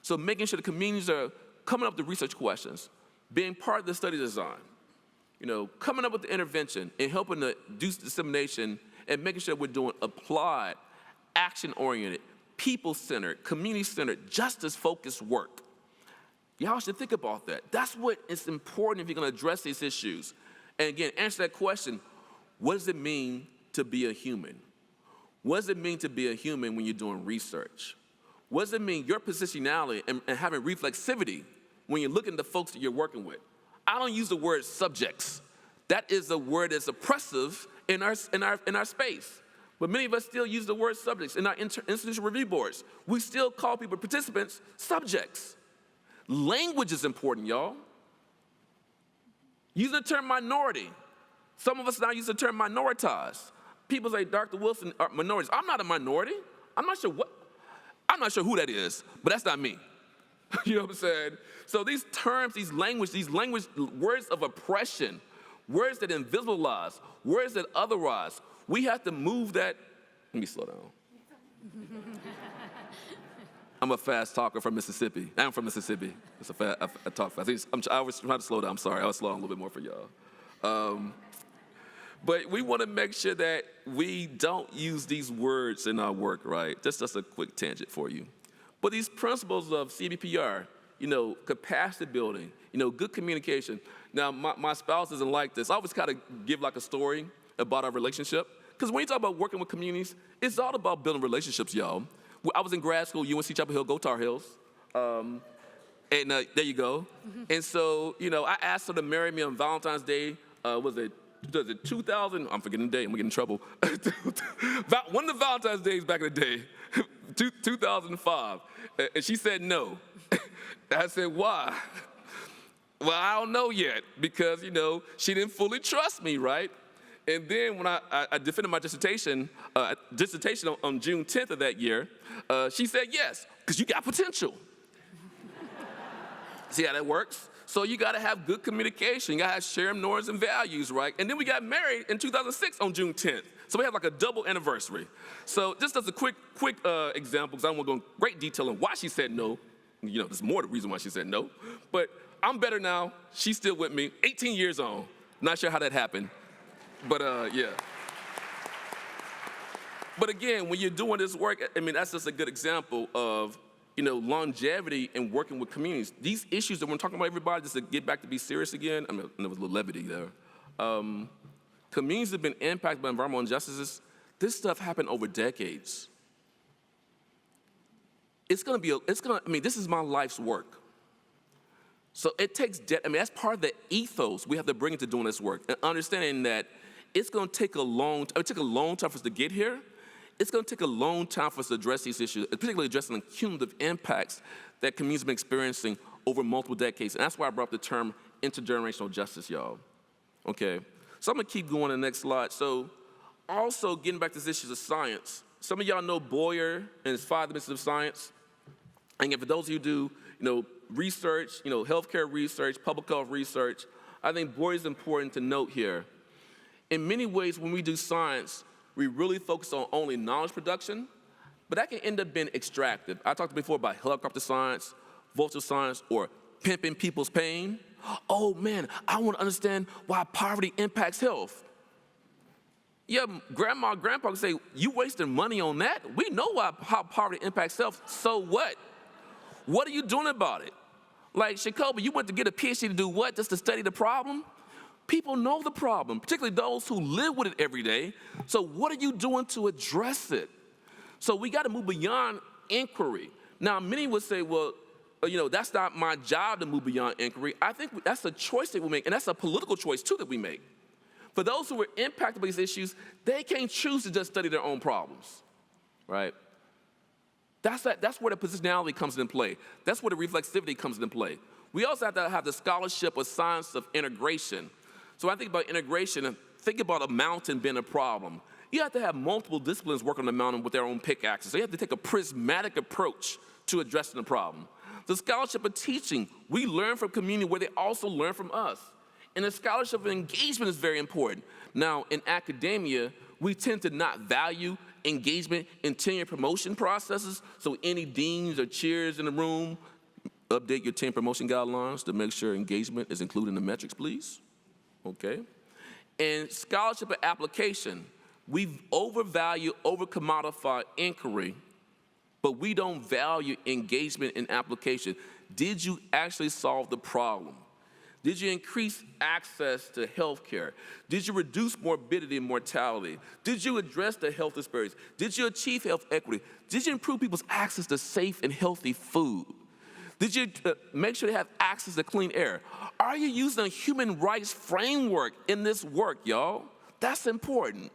So making sure the communities are coming up with research questions, being part of the study design, coming up with the intervention and helping to do dissemination and making sure we're doing applied, action-oriented, people-centered, community-centered, justice-focused work. Y'all should think about that. That's what is important if you're gonna address these issues. And again, answer that question, what does it mean to be a human? What does it mean to be a human when you're doing research? What does it mean, your positionality and having reflexivity when you're looking at the folks that you're working with? I don't use the word subjects. That is a word that's oppressive in our space. But many of us still use the word subjects in our institutional review boards. We still call people participants subjects. Language is important, y'all. Using the term minority. Some of us now use the term minoritized. People say Dr. Wilson are minorities. I'm not a minority. I'm not sure who that is, but that's not me. You know what I'm saying? So these terms, these language words of oppression, words that invisibilize, words that otherize, we have to move that. Let me slow down. I'm a fast talker from Mississippi. I'm from Mississippi. It's I talk fast. I was trying to slow down. I'm sorry. I was slowing a little bit more for y'all. But we want to make sure that we don't use these words in our work, right? That's just a quick tangent for you. But these principles of CBPR, capacity building, good communication. Now, my spouse isn't like this. I always kind of give like a story about our relationship. Because when you talk about working with communities, it's all about building relationships, y'all. I was in grad school, UNC Chapel Hill, go Tar Heels. And there you go. And so, I asked her to marry me on Valentine's Day. Was it 2000? I'm forgetting the date. I'm going to get in trouble. One of the Valentine's days back in the day, 2005. And she said no. I said, why? Well, I don't know yet, because, she didn't fully trust me, right? And then when I defended my dissertation on June 10th of that year, she said yes, because you got potential. See how that works? So you got to have good communication. You got to have shared norms and values, right? And then we got married in 2006 on June 10th. So we have like a double anniversary. So just as a quick example, because I don't want to go in great detail on why she said no. there's more the reason why she said no. But I'm better now. She's still with me, 18 years on. Not sure how that happened, but yeah. But again, when you're doing this work, I mean, that's just a good example of, longevity and working with communities. These issues that we're talking about, everybody, just to get back to be serious again, I mean, there was a little levity there. Communities that have been impacted by environmental injustices, this stuff happened over decades. This is my life's work. So it takes, that's part of the ethos we have to bring into doing this work, and understanding that it's going to take a long time for us to get here. It's going to take a long time for us to address these issues, particularly addressing the cumulative impacts that communities have been experiencing over multiple decades. And that's why I brought up the term intergenerational justice, y'all. Okay, so I'm going to keep going to the next slide. So also getting back to this issue of science, some of y'all know Boyer and his 5 dimensions of science. And for those of you who do, research, healthcare research, public health research, I think Boyer is important to note here. In many ways, when we do science, we really focus on only knowledge production, but that can end up being extractive. I talked before about helicopter science, vulture science, or pimping people's pain. Oh man, I want to understand why poverty impacts health. Yeah, grandma and grandpa can say, you wasting money on that? We know how poverty impacts health, so what? What are you doing about it? Like, Sacoby, you went to get a PhD to do what? Just to study the problem? People know the problem, particularly those who live with it every day. So what are you doing to address it? So we got to move beyond inquiry. Now, many would say, well, that's not my job to move beyond inquiry. I think that's a choice that we make, and that's a political choice, too, that we make. For those who are impacted by these issues, they can't choose to just study their own problems, right? That's where the positionality comes into play. That's where the reflexivity comes into play. We also have to have the scholarship or science of integration. So when I think about integration, think about a mountain being a problem. You have to have multiple disciplines work on the mountain with their own pickaxes. So you have to take a prismatic approach to addressing the problem. The scholarship of teaching, we learn from community where they also learn from us. And the scholarship of engagement is very important. Now, in academia, we tend to not value engagement in tenure promotion processes. So any deans or chairs in the room, update your tenure promotion guidelines to make sure engagement is included in the metrics, please. Okay? And scholarship of application, we overvalue, overcommodify inquiry, but we don't value engagement in application. Did you actually solve the problem? Did you increase access to health care? Did you reduce morbidity and mortality? Did you address the health disparities? Did you achieve health equity? Did you improve people's access to safe and healthy food? Did you make sure they have access to clean air? Are you using a human rights framework in this work, y'all? That's important.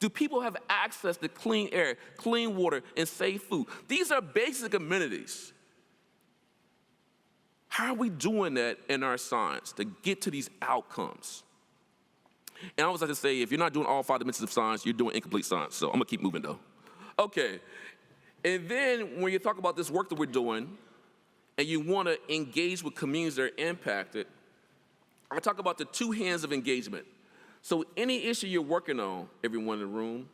Do people have access to clean air, clean water, and safe food? These are basic amenities. How are we doing that in our science to get to these outcomes? And I always like to say, if you're not doing all 5 dimensions of science, you're doing incomplete science. So I'm gonna keep moving though. Okay, and then when you talk about this work that we're doing, and you wanna engage with communities that are impacted, I talk about the 2 hands of engagement. So any issue you're working on, everyone in the room,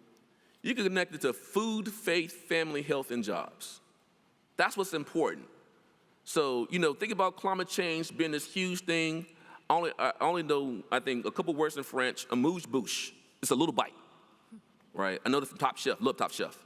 you can connect it to food, faith, family, health, and jobs. That's what's important. So, think about climate change being this huge thing. I only know, I think, a couple words in French, amuse bouche. It's a little bite, right? I know this from Top Chef, love Top Chef.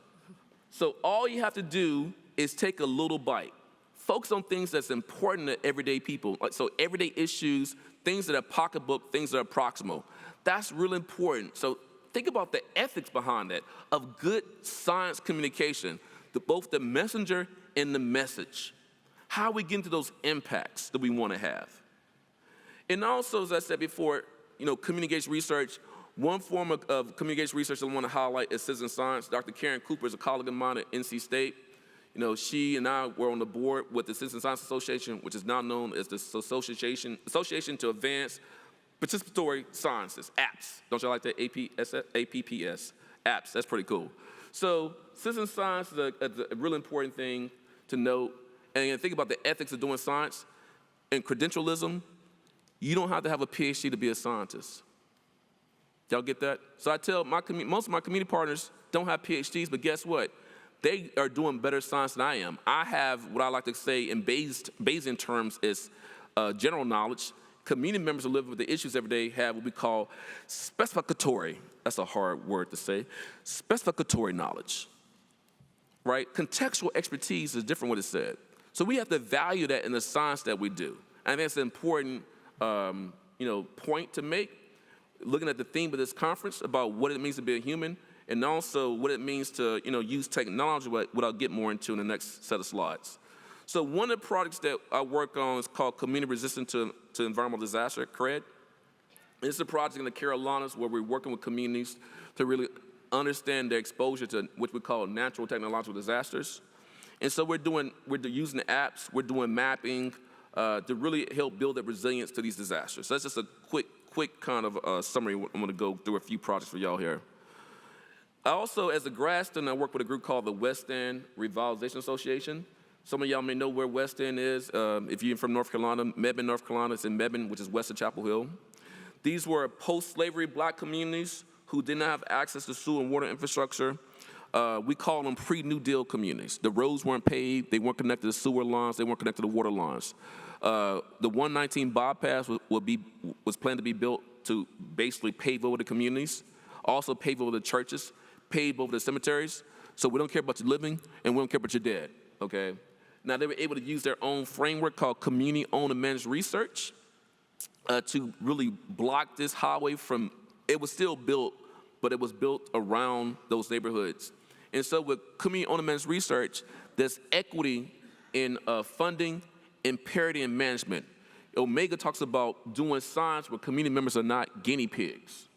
So all you have to do is take a little bite. Focus on things that's important to everyday people. So everyday issues, things that are pocketbook, things that are proximal. That's really important. So think about the ethics behind that, of good science communication, both the messenger and the message. How we get into those impacts that we want to have. And also, as I said before, communication research, one form of communication research I want to highlight is citizen science. Dr. Karen Cooper is a colleague of mine at NC State. She and I were on the board with the Citizen Science Association, which is now known as the Association to Advance Participatory Sciences, APPS. Don't y'all like that? APPS, APPS, that's pretty cool. So citizen science is a really important thing to note. And think about the ethics of doing science. In credentialism, you don't have to have a PhD to be a scientist. Y'all get that? So I tell most of my community partners don't have PhDs, but guess what? they are doing better science than I am. I have what I like to say in Bayesian terms is general knowledge. Community members who live with the issues every day have what we call specificatory, that's a hard word to say, specificatory knowledge, right? Contextual expertise is different what it said. So we have to value that in the science that we do. I think that's an important point to make, looking at the theme of this conference about what it means to be a human, and also what it means to use technology, what I'll get more into in the next set of slides. So one of the projects that I work on is called Community Resistant to Environmental Disaster, CRED. It's a project in the Carolinas where we're working with communities to really understand their exposure to what we call natural technological disasters. And so we're using the apps, we're doing mapping to really help build that resilience to these disasters. So that's just a quick kind of summary. I'm going to go through a few projects for y'all here. I also, as a grad student, I work with a group called the West End Revitalization Association. Some of y'all may know where West End is. If you're from North Carolina, Mebane, North Carolina, it's in Mebane, which is west of Chapel Hill. These were post-slavery black communities who did not have access to sewer and water infrastructure. We call them pre-New Deal communities. The roads weren't paved, they weren't connected to sewer lines, they weren't connected to water lines. The 119 bypass was planned to be built to basically pave over the communities, also pave over the churches, pave over the cemeteries. So we don't care about your living and we don't care about your dead, okay? Now, they were able to use their own framework called community-owned and managed research to really block this highway from, it was still built, but it was built around those neighborhoods. And so with community-owned and managed research, there's equity in funding and parity in management. Omega talks about doing science where community members are not guinea pigs.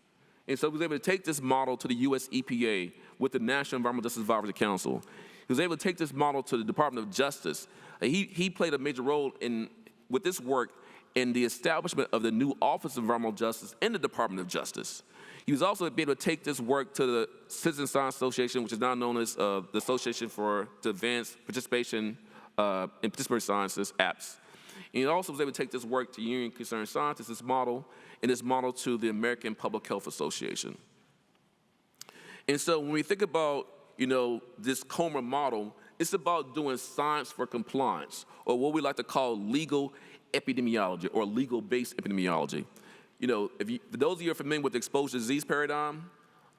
And so he was able to take this model to the US EPA with the National Environmental Justice Advisory Council. He was able to take this model to the Department of Justice. He played a major role with this work in the establishment of the new Office of Environmental Justice in the Department of Justice. He was also able to take this work to the Citizen Science Association, which is now known as the Association to Advance Participation in Participatory Sciences, APS. And he also was able to take this work to Union Concerned Scientists, this model to the American Public Health Association. And so when we think about this Comer model, it's about doing science for compliance, or what we like to call legal epidemiology, or legal-based epidemiology. For those of you who are familiar with the exposure disease paradigm,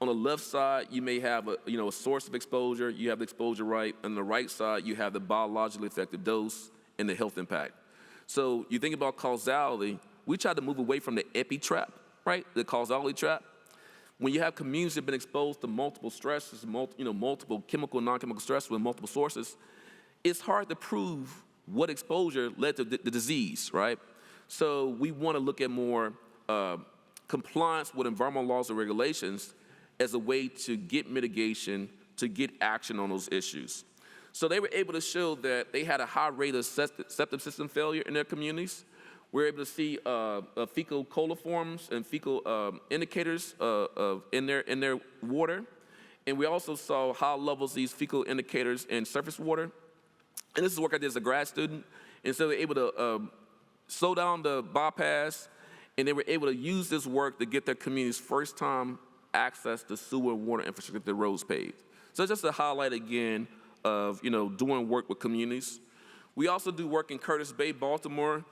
on the left side, you may have a source of exposure, you have the exposure right, and on the right side, you have the biologically effective dose and the health impact. So you think about causality, we try to move away from the epi trap, right, the causality trap. When you have communities that have been exposed to multiple stresses, multiple chemical and non-chemical stresses with multiple sources, it's hard to prove what exposure led to the disease, right? So we want to look at more compliance with environmental laws and regulations as a way to get mitigation, to get action on those issues. So they were able to show that they had a high rate of septic system failure in their communities. We're able to see fecal coliforms and fecal indicators in their water. And we also saw high levels of these fecal indicators in surface water. And this is work I did as a grad student. And so they were able to slow down the bypass, and they were able to use this work to get their communities first time access to sewer and water infrastructure, the roads paved. So just a highlight again of doing work with communities. We also do work in Curtis Bay, Baltimore.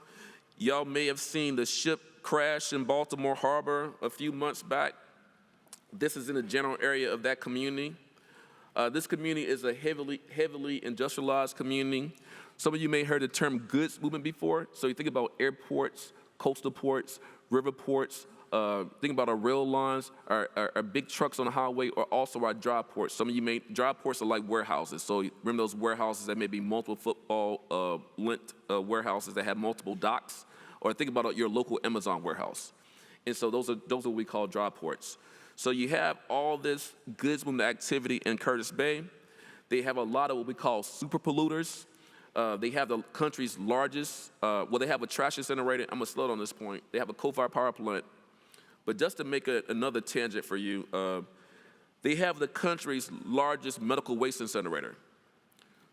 Y'all may have seen the ship crash in Baltimore Harbor a few months back. This is in the general area of that community. This community is a heavily industrialized community. Some of you may have heard the term goods movement before. So you think about airports, coastal ports, river ports. Think about our rail lines, our big trucks on the highway, or also our dry ports. Some of you dry ports are like warehouses. So remember those warehouses that may be multiple football length warehouses that have multiple docks, or think about your local Amazon warehouse. And so those are what we call dry ports. So you have all this goods movement activity in Curtis Bay. They have a lot of what we call super polluters. They have the country's largest, they have a trash incinerator. I'm gonna slow down on this point. They have a coal-fired power plant. But just to make another tangent for you, they have the country's largest medical waste incinerator.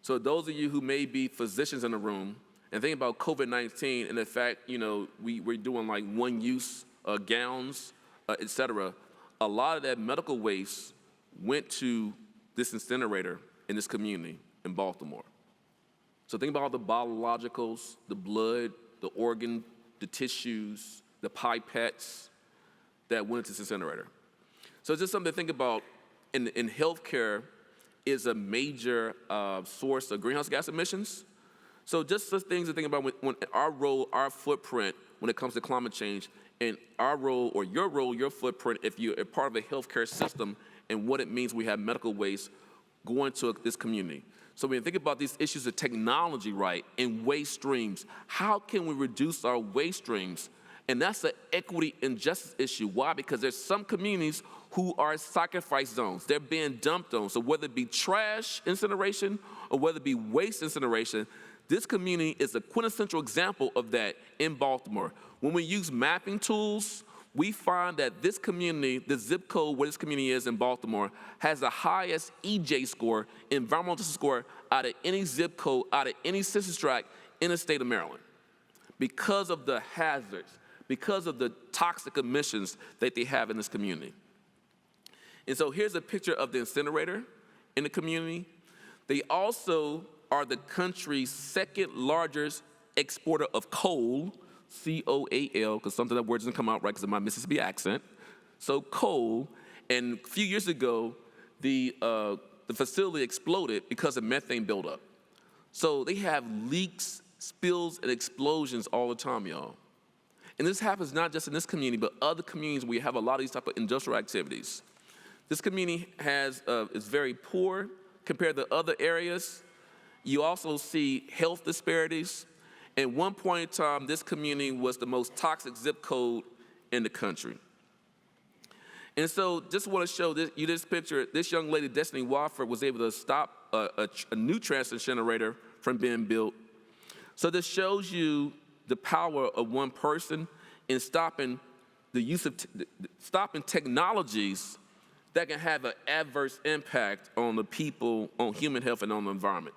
So those of you who may be physicians in the room and think about COVID-19 and the fact, we're doing like one-use gowns, et cetera, a lot of that medical waste went to this incinerator in this community in Baltimore. So think about all the biologicals, the blood, the organ, the tissues, the pipettes that went into this incinerator. So it's just something to think about in healthcare is a major source of greenhouse gas emissions. So just the things to think about when our role, our footprint when it comes to climate change, and our role or your footprint if you're a part of a healthcare system and what it means we have medical waste going to this community. So when you think about these issues of technology, right, and waste streams, how can we reduce our waste streams? And that's an equity and justice issue. Why? Because there's some communities who are sacrifice zones. They're being dumped on. So whether it be trash incineration or whether it be waste incineration, this community is a quintessential example of that in Baltimore. When we use mapping tools, we find that this community, the zip code where this community is in Baltimore, has the highest EJ score, environmental justice score, out of any zip code, out of any census tract in the state of Maryland, because of the hazards, because of the toxic emissions that they have in this community. And so here's a picture of the incinerator in the community. They also are the country's second largest exporter of coal, C-O-A-L, because sometimes that word doesn't come out right because of my Mississippi accent. So coal, and a few years ago, the facility exploded because of methane buildup. So they have leaks, spills, and explosions all the time, y'all. And this happens not just in this community, but other communities where you have a lot of these type of industrial activities. This community is very poor compared to other areas. You also see health disparities. At one point in time, this community was the most toxic zip code in the country. And so just want to show this picture. This young lady, Destiny Wofford, was able to stop a new trash incinerator from being built. So this shows you the power of one person in stopping the use of stopping technologies that can have an adverse impact on the people, on human health, and on the environment.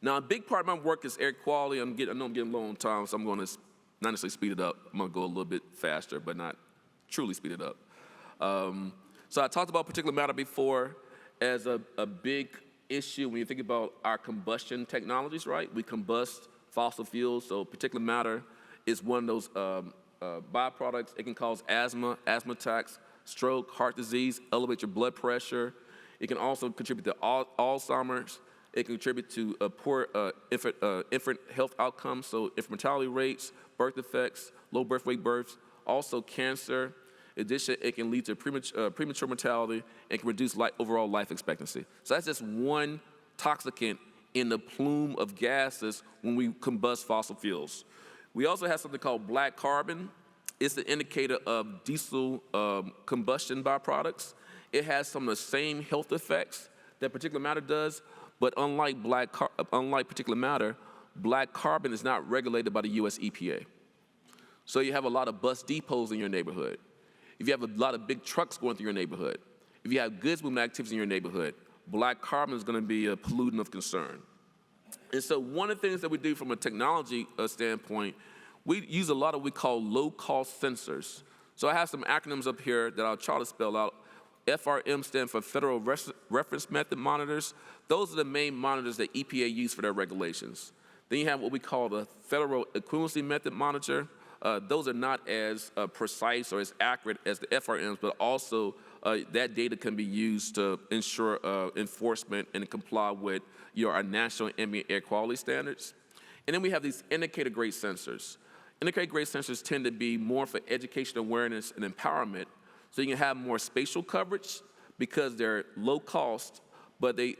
Now, a big part of my work is air quality. I know I'm getting low on time, so I'm going to not necessarily speed it up. I'm going to go a little bit faster, but not truly speed it up. So I talked about particulate matter before as a big issue when you think about our combustion technologies, right? We combust fossil fuels, so particulate matter is one of those byproducts. It can cause asthma attacks, stroke, heart disease, elevate your blood pressure. It can also contribute to Alzheimer's. It can contribute to poor infant health outcomes, so infant mortality rates, birth defects, low birth weight births, also cancer. In addition, it can lead to premature mortality and can reduce overall life expectancy. So that's just one toxicant in the plume of gases when we combust fossil fuels. We also have something called black carbon. It's the indicator of diesel combustion byproducts. It has some of the same health effects that particulate matter does, but unlike particulate matter, black carbon is not regulated by the US EPA. So you have a lot of bus depots in your neighborhood. If you have a lot of big trucks going through your neighborhood, if you have goods movement activities in your neighborhood, black carbon is going to be a pollutant of concern. And so one of the things that we do from a technology standpoint, we use a lot of what we call low-cost sensors. So I have some acronyms up here that I'll try to spell out. FRM stands for Federal Reference Method Monitors. Those are the main monitors that EPA use for their regulations. Then you have what we call the Federal Equivalency Method Monitor. Those are not as precise or as accurate as the FRMs, but also that data can be used to ensure enforcement and comply with our national ambient air quality standards. And then we have these indicator-grade sensors. Indicator-grade sensors tend to be more for education, awareness, and empowerment. So you can have more spatial coverage because they're low cost, but they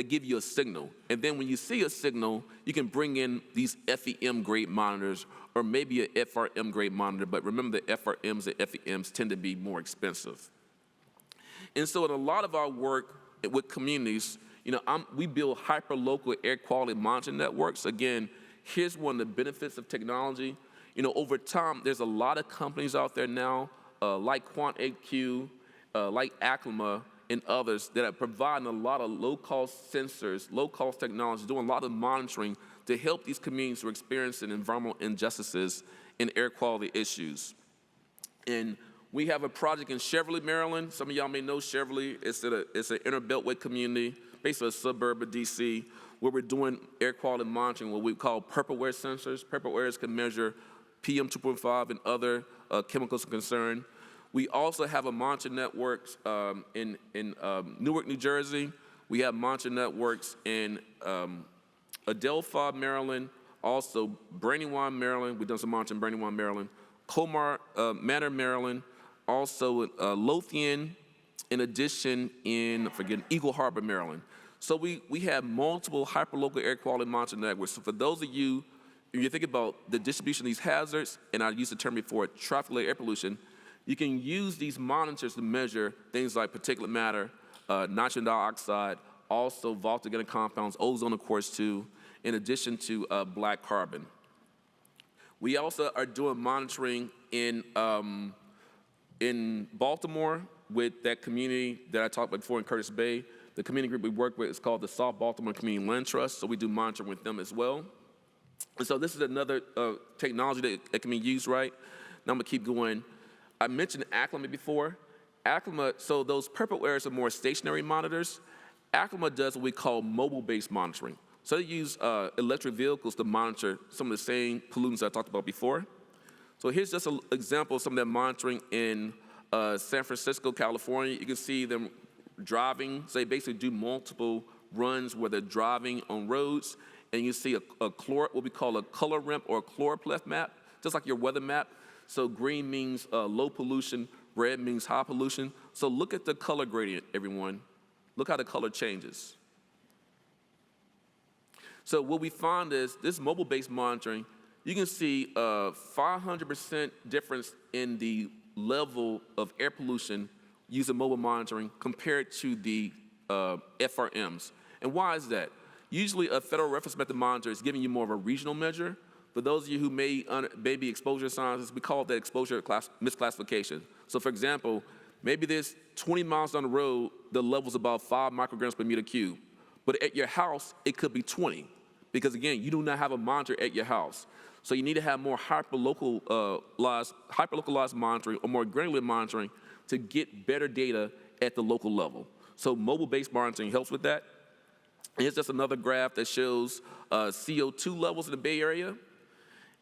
give you a signal. And then when you see a signal, you can bring in these FEM grade monitors or maybe a FRM grade monitor, but remember the FRMs and FEMs tend to be more expensive. And so in a lot of our work with communities, we build hyper-local air quality monitoring networks. Again, here's one of the benefits of technology. Over time, there's a lot of companies out there now, like QuantAQ, like Aclima, and others that are providing a lot of low-cost sensors, low-cost technology, doing a lot of monitoring to help these communities who are experiencing environmental injustices and air quality issues. And We have a project in Cheverly, Maryland. Some of y'all may know Cheverly. It's an inner beltway community, basically a suburb of DC, where we're doing air quality monitoring, what we call purple wear sensors. Purple wears can measure PM 2.5 and other chemicals of concern. We also have a monitoring network in Newark, New Jersey. We have monitoring networks in Adelphi, Maryland, also Brandywine, Maryland. We've done some monitoring in Brandywine, Maryland. Colmar Manor, Maryland. Also Lothian, in addition in, Eagle Harbor, Maryland. So we have multiple hyperlocal air quality monitoring networks. So for those of you, if you think about the distribution of these hazards, and I used the term before, traffic-related air pollution, you can use these monitors to measure things like particulate matter, nitrogen dioxide, also volatile compounds, ozone, of course, too, in addition to black carbon. We also are doing monitoring in Baltimore with that community that I talked about before in Curtis Bay. The community group we work with is called the South Baltimore Community Land Trust, so we do monitoring with them as well. And so this is another technology that can be used, right? Now I'm gonna keep going. I mentioned Acclimate before. Acclimate, so those purple wears are more stationary monitors. Acclimate does what we call mobile-based monitoring. So they use electric vehicles to monitor some of the same pollutants I talked about before. So here's just an example of some of that monitoring in San Francisco, California. You can see them driving. So they basically do multiple runs where they're driving on roads, and you see what we call a color ramp or a chloropleth map, just like your weather map. So green means low pollution, red means high pollution. So look at the color gradient, everyone. Look how the color changes. So what we find is this mobile-based monitoring, you can see a 500% difference in the level of air pollution using mobile monitoring compared to the FRMs. And why is that? Usually a federal reference method monitor is giving you more of a regional measure. For those of you who may be exposure scientists, we call that exposure misclassification. So for example, maybe there's 20 miles down the road, the level's about 5 micrograms per meter cube. But at your house, it could be 20. Because again, you do not have a monitor at your house. So you need to have more hyperlocalized monitoring or more granular monitoring to get better data at the local level. So mobile-based monitoring helps with that. And here's just another graph that shows CO2 levels in the Bay Area.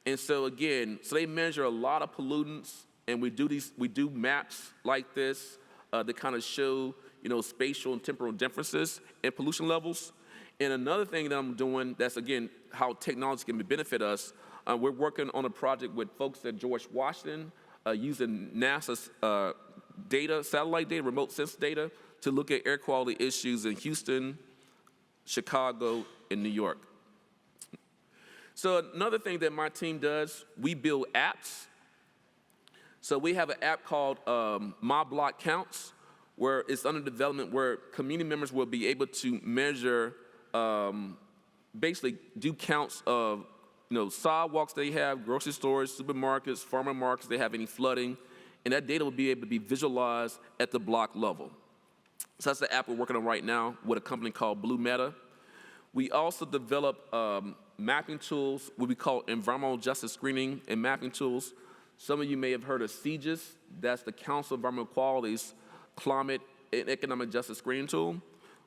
And so again, so they measure a lot of pollutants, and we do maps like this that kind of show, spatial and temporal differences in pollution levels. And another thing that I'm doing, that's again how technology can benefit us. We're working on a project with folks at George Washington using NASA's data, satellite data, remote sense data, to look at air quality issues in Houston, Chicago, and New York. So another thing that my team does, we build apps. So we have an app called My Block Counts, where it's under development, where community members will be able to measure, basically do counts of sidewalks they have, grocery stores, supermarkets, farmer markets, they have any flooding, and that data will be able to be visualized at the block level. So that's the app we're working on right now with a company called Blue Meta. We also develop mapping tools, what we call environmental justice screening and mapping tools. Some of you may have heard of CJIS. That's the Council of Environmental Quality's Climate and Economic Justice Screening Tool.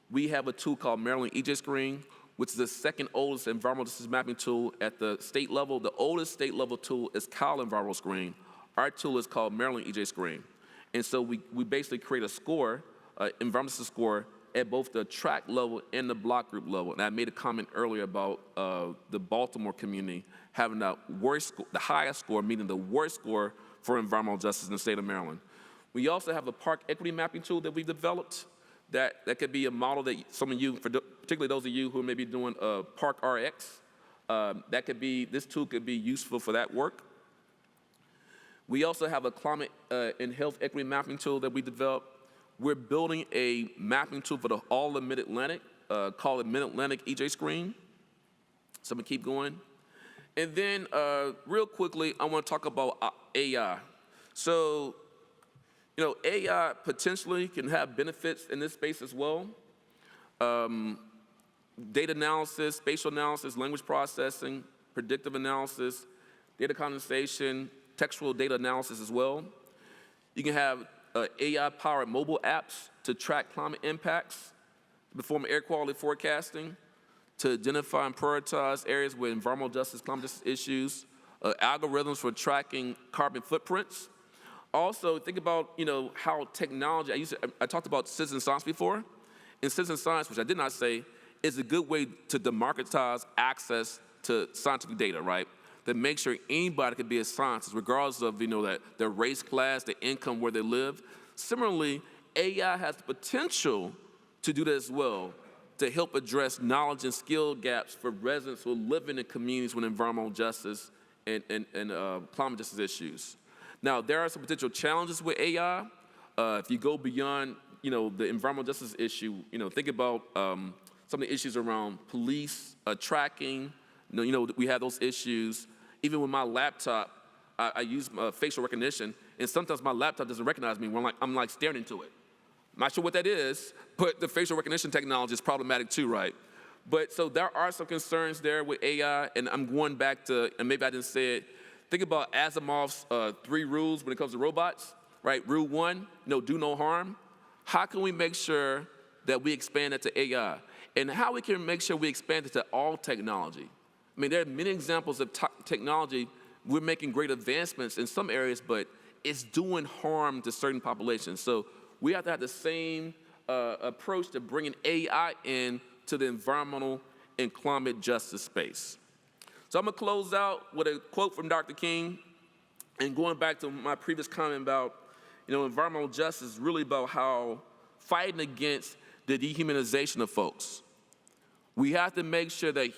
We have a tool called Maryland EJ Screen, which is the second oldest environmental justice mapping tool at the state level. The oldest state level tool is Cal Environmental Screen. Our tool is called Maryland EJ Screen. And so we basically create a score, environmental score, at both the track level and the block group level. And I made a comment earlier about the Baltimore community having the highest score, meaning the worst score for environmental justice in the state of Maryland. We also have a park equity mapping tool that we've developed that could be a model that some of you, particularly those of you who may be doing Park RX, this tool could be useful for that work. We also have a climate and health equity mapping tool that we developed. We're building a mapping tool for all the Mid-Atlantic, called it Mid-Atlantic EJ Screen. So I'm gonna keep going. And then real quickly, I wanna talk about AI. So, AI potentially can have benefits in this space as well. Data analysis, spatial analysis, language processing, predictive analysis, data condensation, textual data analysis as well. You can have AI-powered mobile apps to track climate impacts, to perform air quality forecasting, to identify and prioritize areas with environmental justice, climate justice issues, algorithms for tracking carbon footprints. Also, think about how technology. I talked about citizen science before, and citizen science, which I did not say, is a good way to democratize access to scientific data, right? That makes sure anybody can be a scientist, regardless of their race, class, their income, where they live. Similarly, AI has the potential to do that as well, to help address knowledge and skill gaps for residents who are living in communities with environmental justice and climate justice issues. Now, there are some potential challenges with AI. If you go beyond the environmental justice issue, think about some of the issues around police tracking. We have those issues. Even with my laptop, I use facial recognition, and sometimes my laptop doesn't recognize me when I'm staring into it. I'm not sure what that is, but the facial recognition technology is problematic too, right? But so there are some concerns there with AI, and I'm going back to, and maybe I didn't say it, think about Asimov's 3 rules when it comes to robots, right? Rule 1, do no harm. How can we make sure that we expand it to AI? And how we can make sure we expand it to all technology? I mean, there are many examples of technology. We're making great advancements in some areas, but it's doing harm to certain populations. So we have to have the same approach to bringing AI in to the environmental and climate justice space. So I'm going to close out with a quote from Dr. King, and going back to my previous comment about, environmental justice is really about how fighting against the dehumanization of folks. We have to make sure that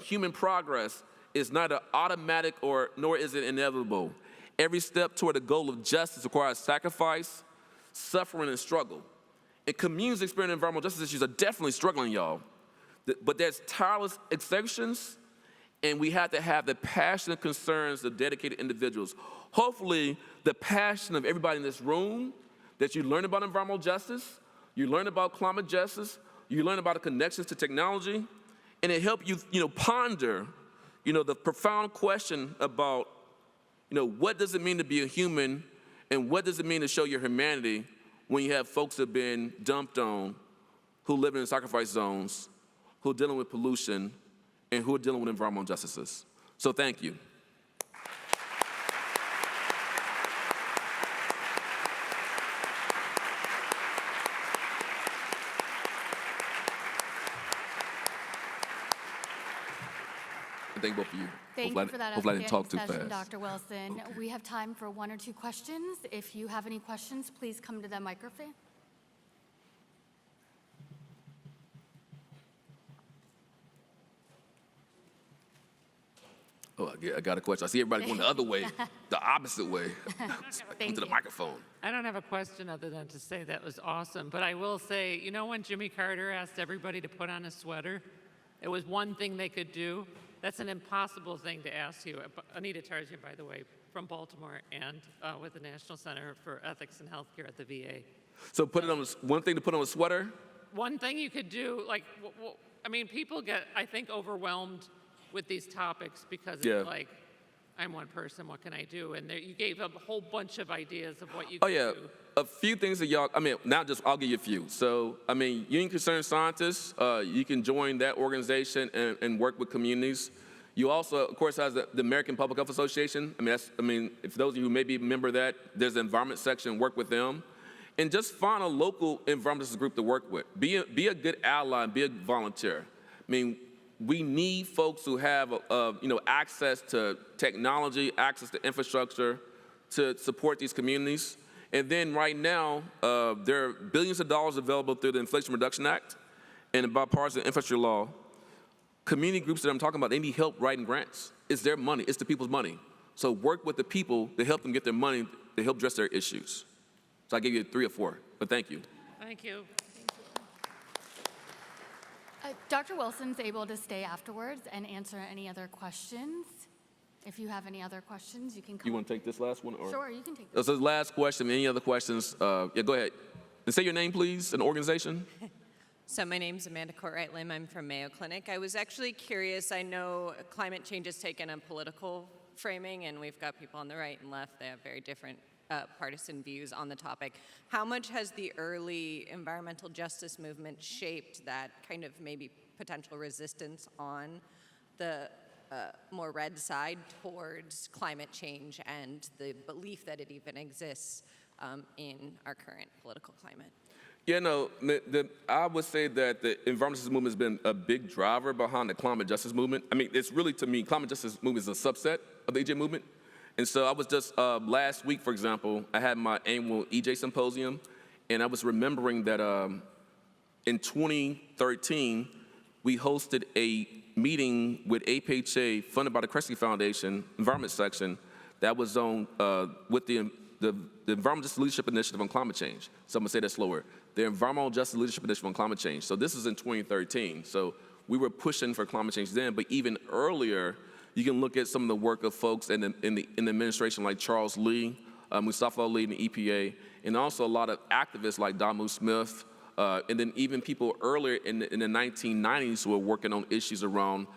human progress is neither automatic nor is it inevitable. Every step toward the goal of justice requires sacrifice, suffering, and struggle. And communities experiencing environmental justice issues are definitely struggling, y'all. But there's tireless exertions, and we have to have the passionate concerns of dedicated individuals. Hopefully, the passion of everybody in this room, that you learn about environmental justice, you learn about climate justice, you learn about the connections to technology, and it helps you, ponder, the profound question about, what does it mean to be a human, and what does it mean to show your humanity when you have folks that have been dumped on, who live in sacrifice zones, who are dealing with pollution, and who are dealing with environmental injustices. So thank you. Thank both of you. Thank you for that Hopefully I didn't talk too session, fast. Dr. Wilson. Okay. We have time for 1 or 2 questions. If you have any questions, please come to the microphone. Oh, I got a question. I see everybody going the other way, the opposite way, to the microphone. I don't have a question other than to say that was awesome. But I will say, when Jimmy Carter asked everybody to put on a sweater, it was one thing they could do. That's an impossible thing to ask you. Anita Tarzian, by the way, from Baltimore and with the National Center for Ethics and Healthcare at the VA. So put it on one thing to put on a sweater? One thing you could do, people get, I think, overwhelmed with these topics because it's like, I'm one person, what can I do? And you gave a whole bunch of ideas of what you could do. A few things that y'all, I'll give you a few. So, Union Concerned Scientists, you can join that organization and work with communities. You also, of course, has the American Public Health Association. If those of you who may be a member of that, there's an environment section, work with them. And just find a local environmental group to work with. Be a good ally, be a volunteer. We need folks who have, access to technology, access to infrastructure to support these communities. And then right now, there are billions of dollars available through the Inflation Reduction Act and the bipartisan infrastructure law. Community groups that I'm talking about, they need help writing grants. It's their money. It's the people's money. So work with the people to help them get their money to help address their issues. So I gave you 3 or 4, but thank you. Thank you. Dr. Wilson's able to stay afterwards and answer any other questions. If you have any other questions, you can come. You want to take this last one? Or? Sure, you can take this. So the last question. Any other questions? Go ahead. And say your name, please, and organization. So my name's Amanda Courtwright-Lim. I'm from Mayo Clinic. I was actually curious. I know climate change is taken a political framing, and we've got people on the right and left. They have very different partisan views on the topic. How much has the early environmental justice movement shaped that kind of maybe potential resistance on the more red side towards climate change and the belief that it even exists in our current political climate? Yeah, no, I would say that the environmental justice movement has been a big driver behind the climate justice movement. I mean, it's really, to me, climate justice movement is a subset of the EJ movement. And so I was just, last week, for example, I had my annual EJ symposium, and I was remembering that in 2013, we hosted a meeting with APHA, funded by the Kresge Foundation, Environment Section, that was on with the Environmental Justice Leadership Initiative on Climate Change. So I'm gonna say that slower. The Environmental Justice Leadership Initiative on Climate Change. So this is in 2013. So we were pushing for climate change then, but even earlier, you can look at some of the work of folks in the administration like Charles Lee, Mustafa Ali in the EPA, and also a lot of activists like Damu Smith, and then even people earlier in the 1990s who were working on issues around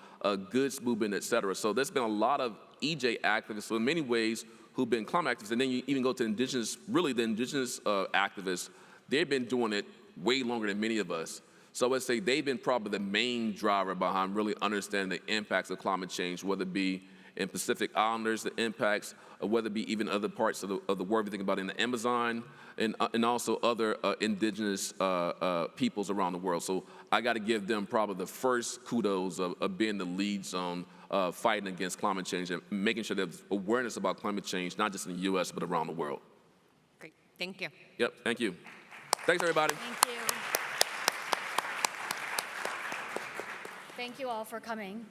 goods movement, et cetera. So there's been a lot of EJ activists, so in many ways, who've been climate activists. And then you even go to indigenous, really the indigenous activists, they've been doing it way longer than many of us. So I would say they've been probably the main driver behind really understanding the impacts of climate change, whether it be in Pacific Islanders, the impacts, or whether it be even other parts of the world we think about in the Amazon, and also other indigenous peoples around the world. So I got to give them probably the first kudos of being the leads on fighting against climate change and making sure there's awareness about climate change, not just in the U.S., but around the world. Great, thank you. Yep, thank you. Thanks, everybody. Thank you. Thank you all for coming.